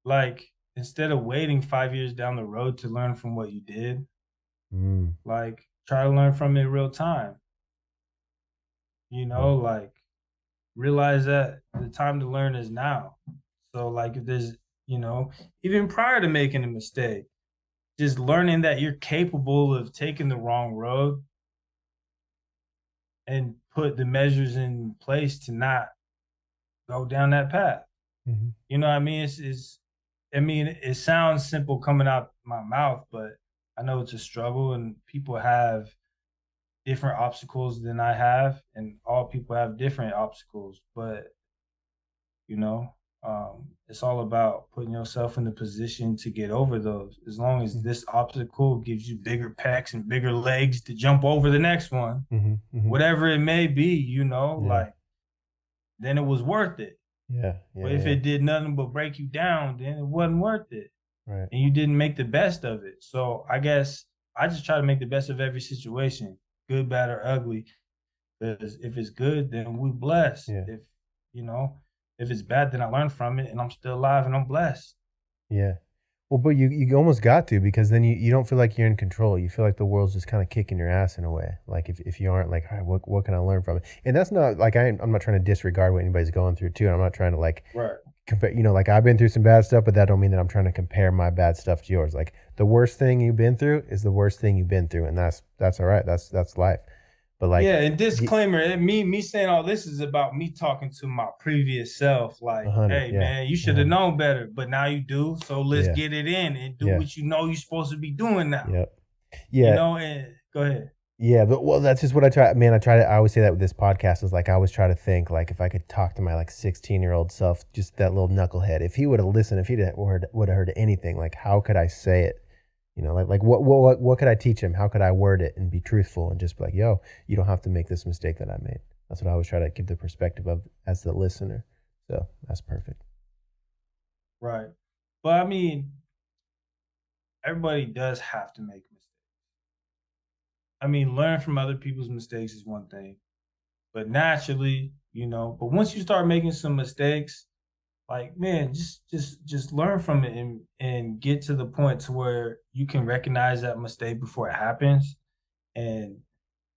Like instead of waiting 5 years down the road to learn from what you did, Mm, like try to learn from it in real time. yeah. Like realize that the time to learn is now. So like if there's, you know, even prior to making a mistake, just learning that you're capable of taking the wrong road and put the measures in place to not go down that path. Hmm. You know what I mean? It sounds simple coming out my mouth, but I know it's a struggle and people have different obstacles than I have, and all people have different obstacles. But you know, it's all about putting yourself in the position to get over those. As long as this obstacle gives you bigger pecs and bigger legs to jump over the next one, Hmm. Hmm. whatever it may be, Yeah, then it was worth it. yeah, But yeah, if yeah. it did nothing but break you down, then it wasn't worth it. Right. And you didn't make the best of it. So I guess I just try to make the best of every situation, good, bad, or ugly. Because if it's good, then we bless. Yeah, You know, if it's bad, then I learn from it and I'm still alive and I'm blessed. yeah. Well, but you almost got to, because then you don't feel like you're in control. You feel like the world's just kind of kicking your ass in a way. Like if you aren't like, all right, what can I learn from it? And that's not like I'm not trying to disregard what anybody's going through too. I'm not trying to like Right. compare. Like I've been through some bad stuff, but that don't mean that I'm trying to compare my bad stuff to yours. Like the worst thing you've been through is the worst thing you've been through, and that's all right. That's life. But like, Yeah, and disclaimer, me saying all this is about me talking to my previous self. a Like, hundred, hey yeah, man, you a should have hundred, known better, but now you do. So let's yeah, get it in and do yeah, what you know you're supposed to be doing now. yep, yeah. And go ahead. Yeah, but well, that's just what I try. Man, I always say that with this podcast is like I always try to think like if I could talk to my like 16-year-old self, just that little knucklehead. If he would have listened, if he would have heard anything, like how could I say it? Like what could I teach him? How could I word it and be truthful and just be like, yo, you don't have to make this mistake that I made. That's what I always try to give the perspective of as the listener. So that's perfect. Right. But I mean, everybody does have to make mistakes. I mean, learn from other people's mistakes is one thing, but naturally, but once you start making some mistakes, like man, just learn from it and get to the point to where you can recognize that mistake before it happens and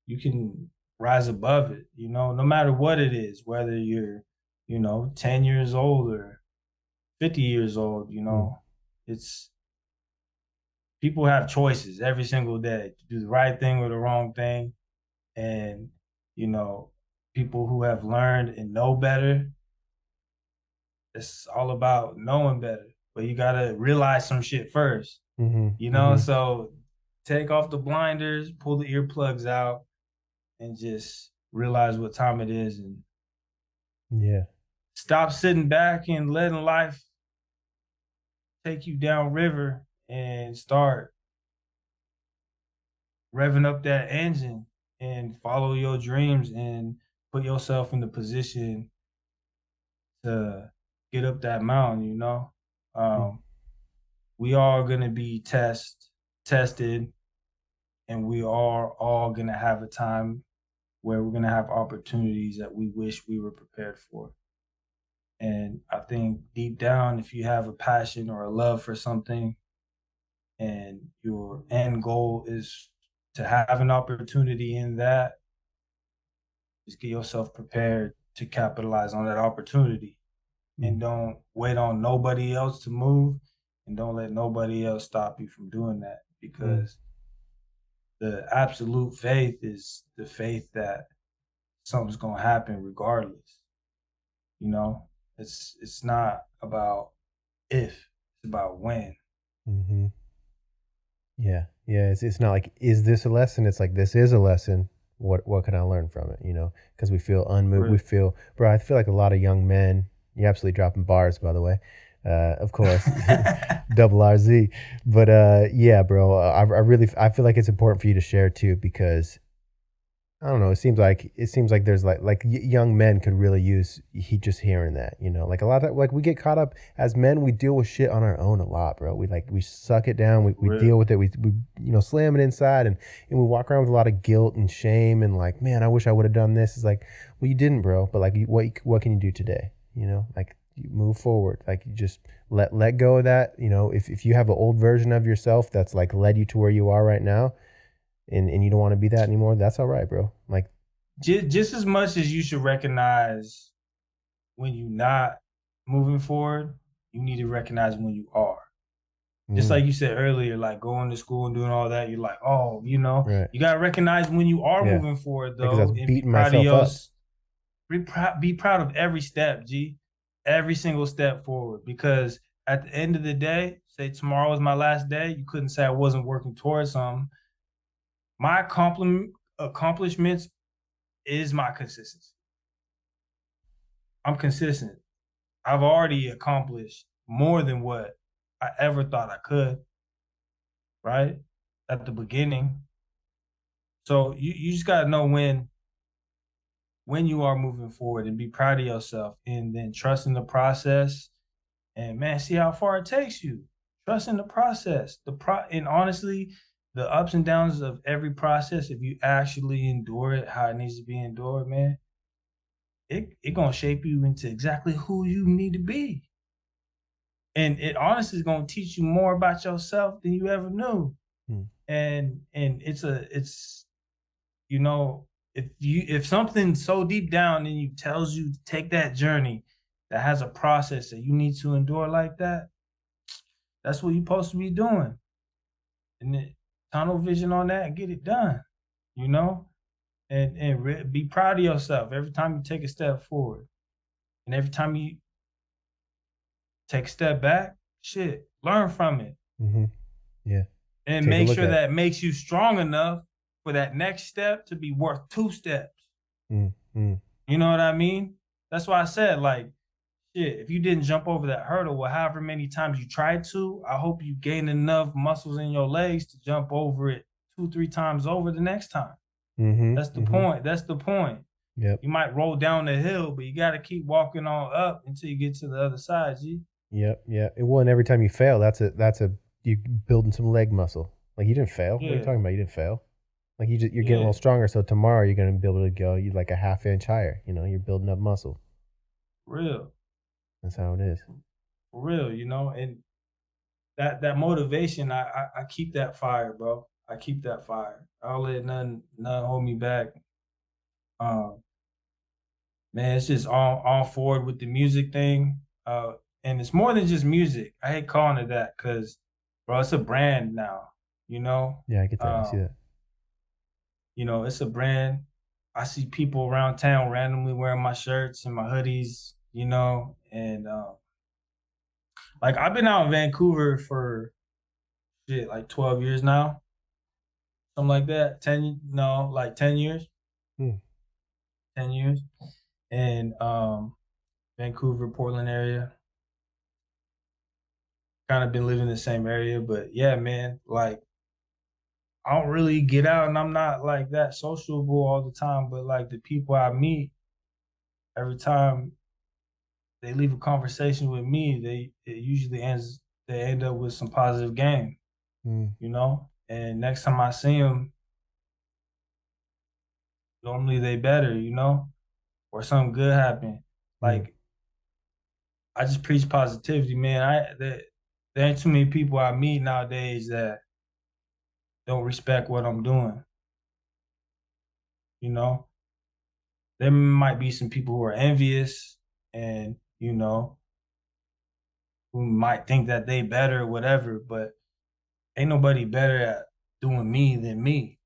you can rise above it, no matter what it is, whether you're, 10 years old or 50 years old, Mm, it's people have choices every single day to do the right thing or the wrong thing. And, you know, people who have learned and know better, it's all about knowing better. But you gotta realize some shit first, mm-hmm, mm-hmm. So take off the blinders, pull the earplugs out, and just realize what time it is and Yeah. stop sitting back and letting life take you down river and start revving up that engine and follow your dreams and put yourself in the position to get up that mountain, Mm, Um, we are gonna be tested and we are all gonna have a time where we're going to have opportunities that we wish we were prepared for. And I think deep down, if you have a passion or a love for something and your end goal is to have an opportunity in that, just get yourself prepared to capitalize on that opportunity. And don't wait on nobody else to move, and don't let nobody else stop you from doing that, because the absolute faith is the faith that something's going to happen regardless. You know, it's not about if, it's about when. Mm-hmm. Yeah, yeah. It's not like, is this a lesson? It's like, this is a lesson. What can I learn from it? You know, because we feel unmoved. We feel, bro. I feel like a lot of young men. You're absolutely dropping bars, by the way. Of course, double RZ. But yeah, bro. I feel like it's important for you to share too, because I don't know. It seems like there's young men could really use just hearing that, you know, like a lot of, like, we get caught up as men. We deal with shit on our own a lot, bro. We suck it down. We deal with it. We slam it inside, and we walk around with a lot of guilt and shame, and like, man, I wish I would have done this. It's like, well, you didn't, bro. But like, what can you do today? You know, like, you move forward. Like, you just let go of that. You know, if you have an old version of yourself that's like led you to where you are right now, and you don't want to be that anymore, that's all right, bro. Like, just as much as you should recognize when you're not moving forward, you need to recognize when you are. Just like you said earlier, like going to school and doing all that, you're like, oh, you know, right. You got to recognize when you are moving forward, though, because I was and beating myself up. Be proud of every step, G, every single step forward. Because at the end of the day, say tomorrow is my last day, you couldn't say I wasn't working towards something. My accomplishments is my consistency. I'm consistent. I've already accomplished more than what I ever thought I could, right? At the beginning. So you just gotta know when you are moving forward, and be proud of yourself, and then trust in the process, and man, see how far it takes you. Trust in the process. And honestly, the ups and downs of every process, if you actually endure it how it needs to be endured, man, it gonna shape you into exactly who you need to be. And it honestly is gonna teach you more about yourself than you ever knew. And it's you know, if something so deep down in you tells you to take that journey that has a process that you need to endure like that, that's what you're supposed to be doing. And then tunnel vision on that and get it done, you know? And be proud of yourself every time you take a step forward. And every time you take a step back, shit, learn from it. Yeah. And make sure that makes you strong enough for that next step to be worth 2 steps. You know what I mean? That's why I said, like, shit, if you didn't jump over that hurdle, well, however many times you tried to, I hope you gain enough muscles in your legs to jump over it 2-3 times over the next time. That's the point. That's the point. Yep. You might roll down the hill, but you got to keep walking on up until you get to the other side, G. Yep. Yeah. Well, and every time you fail, that's you building some leg muscle. Like, you didn't fail. Yeah. What are you talking about? You didn't fail. Like, you're getting a little stronger. So tomorrow you're going to be able to go like a half inch higher. You know, you're building up muscle. Real. That's how it is. For real, you know, and that motivation, I keep that fire, bro. I keep that fire. I'll let none hold me back. Man, it's just all forward with the music thing. And it's more than just music. I hate calling it that because, bro, it's a brand now, you know? Yeah, I get that. I see that. You know, it's a brand. I see people around town randomly wearing my shirts and my hoodies, you know? And, like, I've been out in Vancouver for, shit, like 12 years now. Something like that. 10 years. 10 years. And Vancouver, Portland area. Kind of been living in the same area, but yeah, man, like, I don't really get out, and I'm not like that sociable all the time, but like the people I meet, every time they leave a conversation with me, it usually they end up with some positive game, you know? And next time I see them, normally they better, or something good happen. Mm. Like I just preach positivity, man. There ain't too many people I meet nowadays that don't respect what I'm doing. You know, there might be some people who are envious and who might think that they better or whatever, but ain't nobody better at doing me than me.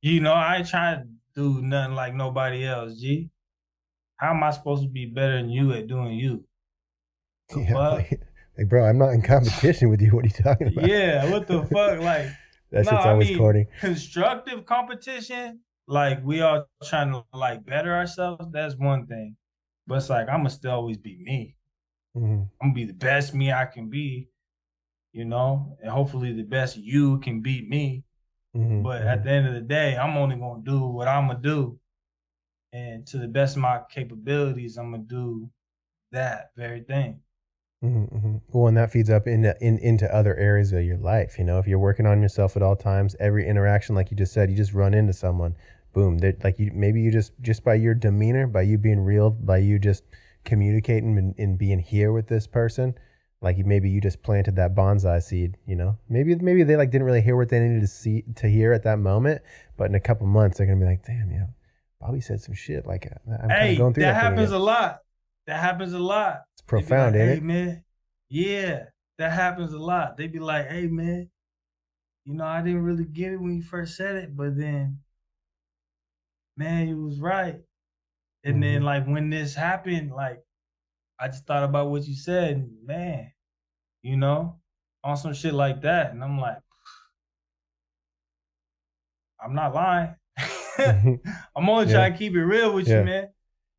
I ain't trying to do nothing like nobody else, G. How am I supposed to be better than you at doing you? The Yeah, fuck? bro, I'm not in competition with you. What are you talking about? Yeah, what the fuck? Like, That no, shit's I always mean corny. constructive competition, like we all trying to like better ourselves, that's one thing. But it's like I'ma still always be me. Mm-hmm. I'm gonna be the best me I can be, and hopefully the best you can beat me. Mm-hmm. But Mm-hmm. at the end of the day, I'm only gonna do what I'm gonna do. And to the best of my capabilities, I'm gonna do that very thing. Mm-hmm. Mm-hmm. Well, and that feeds up into other areas of your life. If you're working on yourself at all times, every interaction, like you just said, you just run into someone, boom. Like maybe you just by your demeanor, by you being real, by you just communicating and being here with this person, like maybe you just planted that bonsai seed. Maybe they like didn't really hear what they needed to hear at that moment, but in a couple months they're gonna be like, damn, Bobby said some shit. Like I'm kind of Hey, going through that that thing happens again. a lot. That happens a lot. It's They be like, profound, ain't hey it? man, yeah, that happens a lot. They be like, hey man, I didn't really get it when you first said it, but then man, you was right. And Mm-hmm. then like when this happened, like I just thought about what you said, and man, you know, on some shit like that. And I'm like, I'm not lying. I'm only Yeah. trying to keep it real with you, Yeah. man.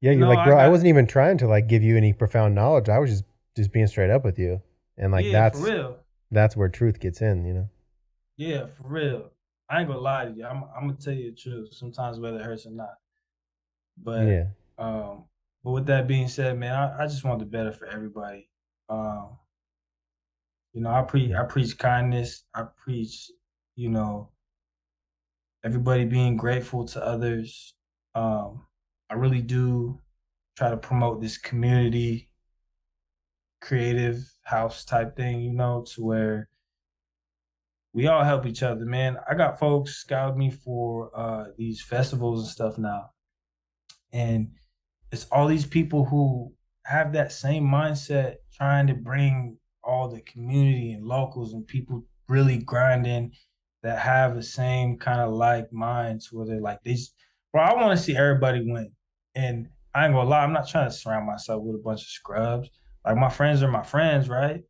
Yeah, you're like, I bro, I got wasn't even trying to like give you any profound knowledge. I was just being straight up with you. And like yeah, for that's real. that's where truth gets in. Yeah, for real. I ain't gonna lie to you. I'm gonna tell you the truth. Sometimes whether it hurts or not. But Yeah. um, but with that being said, man, I just want the better for everybody. Um, Yeah. I preach kindness. I preach, you know, everybody being grateful to others. I really do try to promote this community creative house type thing, to where we all help each other, man. I got folks scout me for these festivals and stuff now. And it's all these people who have that same mindset trying to bring all the community and locals and people really grinding that have the same kind of like minds where they're like these bro, I want to see everybody win. And I ain't gonna lie, I'm not trying to surround myself with a bunch of scrubs. Like my friends are my friends, right?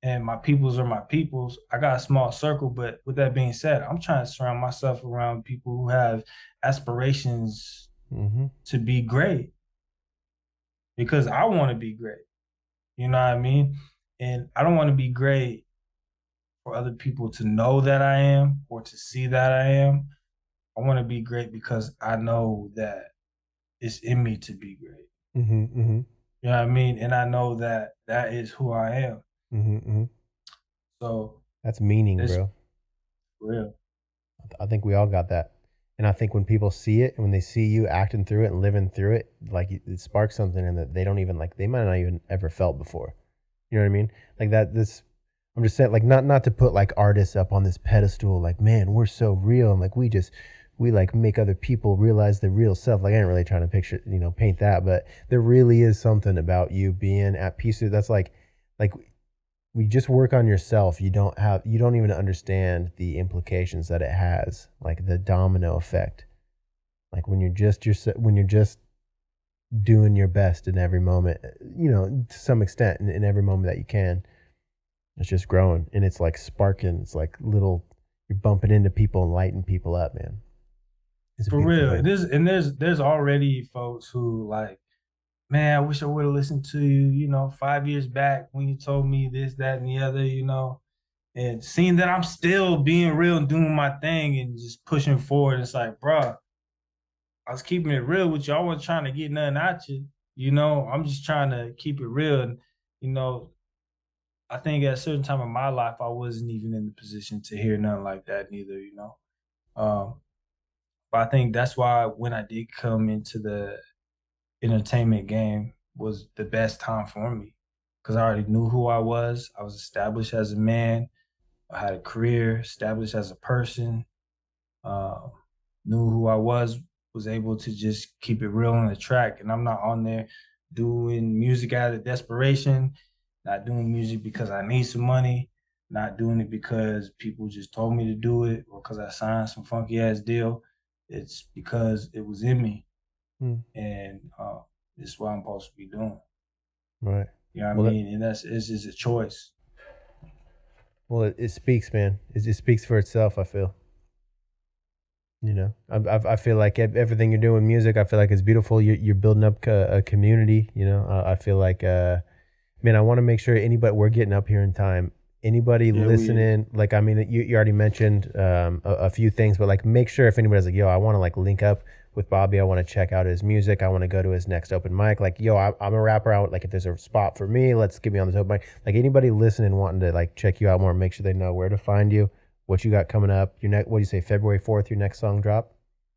And my peoples are my peoples. I got a small circle, but with that being said, I'm trying to surround myself around people who have aspirations Mm-hmm. to be great because I want to be great. You know what I mean? And I don't want to be great for other people to know that I am or to see that I am. I want to be great because I know that it's in me to be great. Mm-hmm. Mm-hmm. You know what I mean? And I know that that is who I am. Mm-hmm. Mm-hmm. So That's meaning, it's bro. real. I think we all got that. And I think when people see it and when they see you acting through it and living through it, like it sparks something in that they don't even like they might not even ever felt before. You know what I mean? Like that this I'm just saying like not to put like artists up on this pedestal like man, we're so real and like we like make other people realize the real self. Like I ain't really trying to picture, paint that, but there really is something about you being at peace. That's like we just work on yourself. You don't even understand the implications that it has, like the domino effect. Like when you're just doing your best in every moment, to some extent in every moment that you can, it's just growing and it's like sparking. It's like little, you're bumping into people and lighting people up, man. It's a For beautiful real. thing. There's already folks who like, man, I wish I would have listened to you, 5 years back when you told me this, that, and the other, and seeing that I'm still being real and doing my thing and just pushing forward. It's like, bruh, I was keeping it real with you. I wasn't trying to get nothing at you. I'm just trying to keep it real. And, you know, I think at a certain time in my life, I wasn't even in the position to hear nothing like that neither, Um, But I think that's why when I did come into the entertainment game was the best time for me because I already knew who I was. I was established as a man. I had a career, established as a person. Uh, Knew who I was able to just keep it real on the track. And I'm not on there doing music out of desperation, not doing music because I need some money, not doing it because people just told me to do it or because I signed some funky ass deal. It's because it was in me, Mm. and it's what I'm supposed to be doing. Right. You know what Well, I mean? And it's just a choice. well, it speaks, man. It speaks for itself. I feel. You know, I feel like everything you're doing with music, I feel like it's beautiful. You're building up a community. You know, I feel like, man, I want to make sure anybody we're getting up here in time. Anybody Yeah, listening, like, I mean, you already mentioned a few things, but like, make sure if anybody's like, yo, I want to like link up with Bobby. I want to check out his music. I want to go to his next open mic. Like, yo, I'm a rapper. I want, like, if there's a spot for me, let's get me on this open mic. Like, anybody listening wanting to like check you out more, make sure they know where to find you, what you got coming up. Your next, what do you say, February 4th, your next song drop?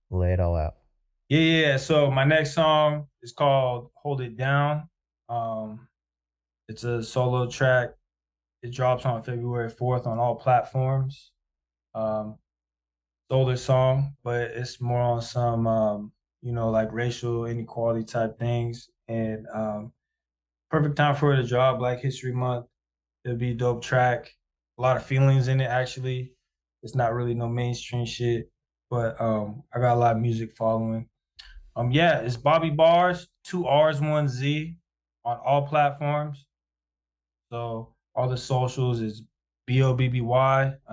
Lay it all out. yeah. So my next song is called "Hold It Down." Um, it's a solo track. It drops on February 4th on all platforms. Um, older song, but it's more on some like racial inequality type things. And perfect time for it to drop, Black History Month. It'll be a dope track. A lot of feelings in it actually. It's not really no mainstream shit, but I got a lot of music following. Yeah, it's Bobby Barrz, 2 R's, 1 Z on all platforms. So all the socials is BOBBY_BARRZ.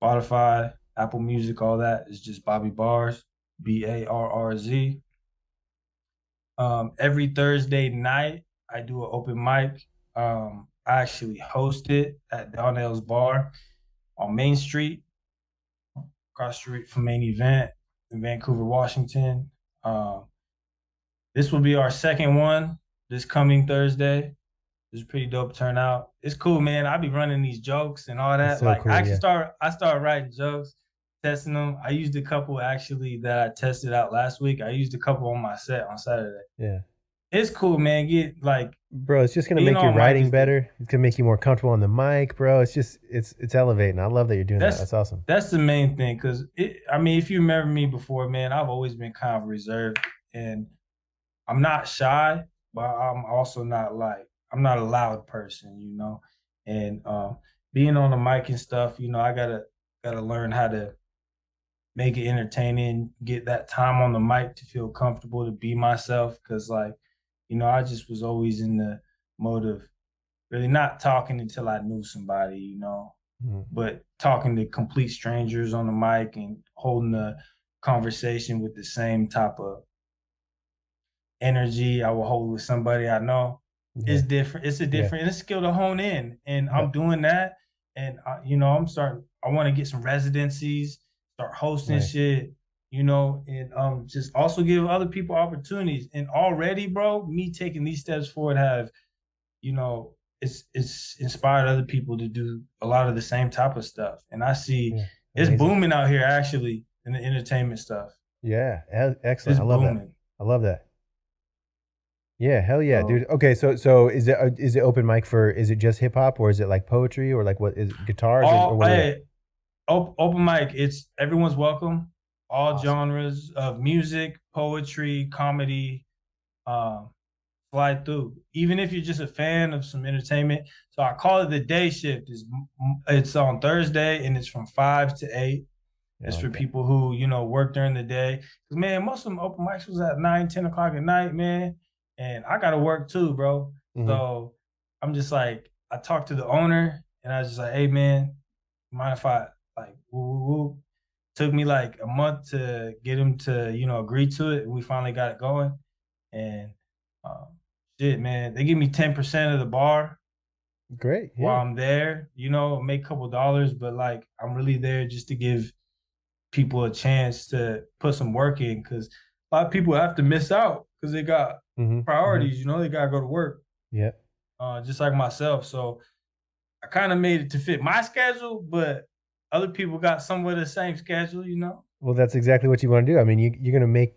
Spotify, Apple Music, all that is just Bobby Barrz, BARRZ. Every Thursday night, I do an open mic. I actually host it at Donnell's Bar on Main Street, across the street from Main Event in Vancouver, Washington. This will be our second one this coming Thursday. It's a pretty dope turnout. It's cool, man. I be running these jokes and all It's that. so Like cool. Yeah. I started writing jokes, testing them. I used a couple actually that I tested out last week. I used a couple on my set on Saturday. Yeah. It's cool, man. Get like, Bro, it's just gonna being make your on mic writing is better. It's gonna make you more comfortable on the mic, bro. It's just it's elevating. I love that you're doing that. That's awesome. That's the main thing, because I mean, if you remember me before, man, I've always been kind of reserved, and I'm not shy, but I'm also not like I'm not a loud person, you know. And being on the mic and stuff, you know, I gotta learn how to make it entertaining, get that time on the mic to feel comfortable to be myself. Cause like, you know, I just was always in the mode of really not talking until I knew somebody, you know, but talking to complete strangers on the mic and holding a conversation with the same type of energy I will hold with somebody I know is different. It's a different, it's a skill to hone in, and I'm doing that. And you know, I want to get some residencies, start hosting shit, you know, and just also give other people opportunities. And already, bro, me taking these steps forward have, you know, it's inspired other people to do a lot of the same type of stuff. And I see it's booming out here actually in the entertainment stuff. Yeah, excellent. It's I love booming. that. I love that. Yeah, hell yeah, So- dude. Okay, so is it open mic for? Is it just hip hop or is it like poetry or like what is it, guitars or what? Hey, open mic. It's everyone's welcome. All genres of music, poetry, comedy, slide through. Even if you're just a fan of some entertainment. So I call it the day shift. It's on Thursday and it's from 5 to 8. It's for people who, you know, work during the day. Cause man, most of them open mics was at 9, 10 o'clock at night, man. And I gotta work too, bro. So I'm just like, I talked to the owner and I was just like, hey man, mind if I like woo. Took me like a month to get him to, you know, agree to it. And we finally got it going. And shit, man, they give me 10% of the bar. Great. Yeah. While I'm there, you know, make a couple dollars, but like I'm really there just to give people a chance to put some work in, because a lot of people have to miss out because they got priorities, you know, they gotta go to work. Yeah. Just like myself. So I kind of made it to fit my schedule, but other people got somewhat of the same schedule, you know? Well, that's exactly what you want to do. I mean, you're going to make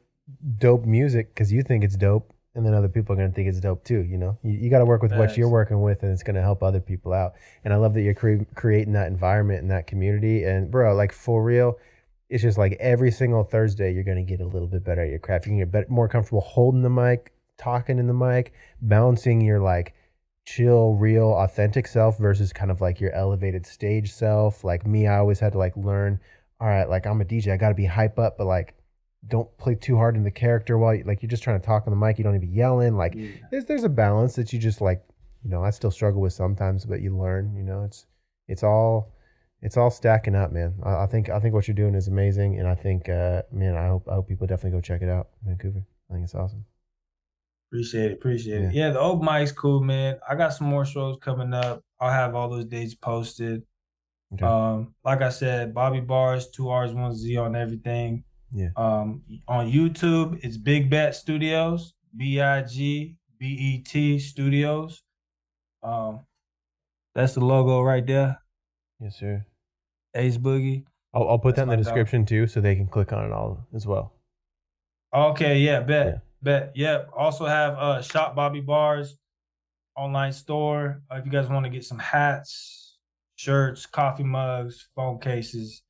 dope music because you think it's dope, and then other people are going to think it's dope too. You know, you got to work with what you're Facts. working with, and it's going to help other people out. And I love that you're creating that environment and that community. And bro, like for real, it's just like every single Thursday, you're going to get a little bit better at your craft. You can get more comfortable holding the mic, talking in the mic, balancing your like chill, real, authentic self versus kind of like your elevated stage self. Like me, I always had to like learn, all right, like I'm a DJ, I got to be hype up, but like don't play too hard in the character while you, like you're just trying to talk on the mic. You don't need to be yelling. Like Yeah. there's a balance that you just like, you know, I still struggle with sometimes, but you learn, you know, it's all stacking up, man. I think what you're doing is amazing. And I think, man, I hope people definitely go check it out in Vancouver. I think it's awesome. Appreciate it. Yeah. Yeah, the open mic's cool, man. I got some more shows coming up. I'll have all those dates posted. Okay. Like I said, Bobby Barrz, 2Rs1Z on everything. Yeah. On YouTube, it's BigBet Studios, BIGBET Studios. That's the logo right there. Yes, sir. Ace Boogie. I'll put that in the That's my dog. description too, so they can click on it all as well. Okay, yeah, bet. Yeah. Bet. Yep. Also have Shop Bobby Barrz online store. If you guys want to get some hats, shirts, coffee mugs, phone cases,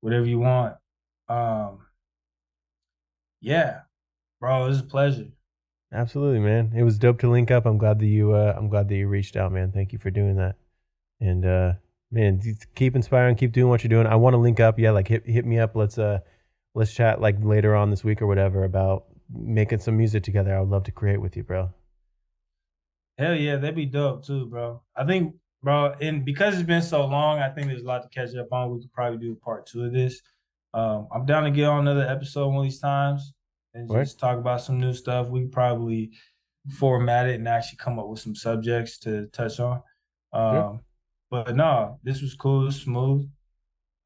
whatever you want. Yeah, bro, it was a pleasure. Absolutely, man. It was dope to link up. I'm glad that you reached out, man. Thank you for doing that. And man, keep inspiring, keep doing what you're doing. I want to link up. Yeah, like hit me up. Let's chat like later on this week or whatever about making some music together. I would love to create with you, bro. Hell yeah, that'd be dope too, bro. I think, bro, and because it's been so long, I think there's a lot to catch up on. We could probably do part 2 of this. I'm down to get on another episode one of these times and Word. just talk about some new stuff. We could probably format it and actually come up with some subjects to touch on. Sure. But no, this was cool, smooth.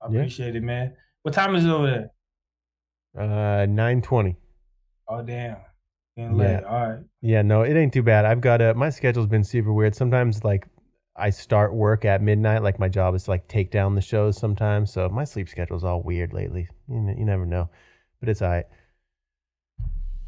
I Yeah. appreciate it, man. What time is it over there? 9:20. Oh damn, getting late. Yeah. All right. Yeah, no, it ain't too bad. I've got my schedule's been super weird. Sometimes like I start work at midnight. Like my job is to like take down the shows sometimes. So my sleep schedule's all weird lately. You never know, but it's all right.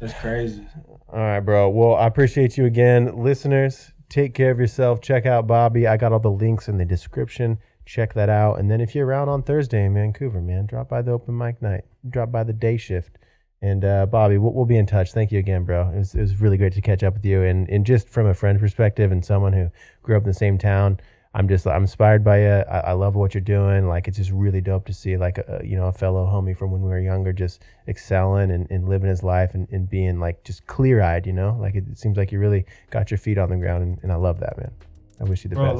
That's crazy. All right, bro. Well, I appreciate you again. Listeners, take care of yourself. Check out Bobby. I got all the links in the description. Check that out. And then if you're around on Thursday in Vancouver, man, drop by the open mic night. Drop by the day shift. And Bobby, we'll be in touch. Thank you again, bro. It was really great to catch up with you. And just from a friend perspective and someone who grew up in the same town, I'm inspired by you. I love what you're doing. Like, it's just really dope to see like a fellow homie from when we were younger just excelling and living his life and being like just clear-eyed, you know? Like it seems like you really got your feet on the ground and I love that, man. I wish you the best.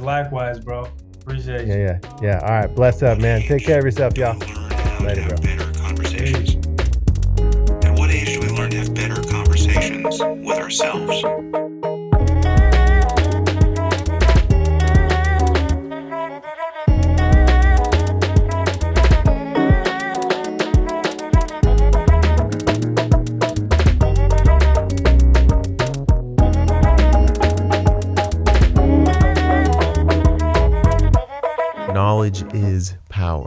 Likewise, bro. Appreciate you. Yeah. All right. Bless up, man. Take care of yourself, y'all. Learn how Later, to have bro. better conversations. At what age do we learn to have better conversations with ourselves? Knowledge is power.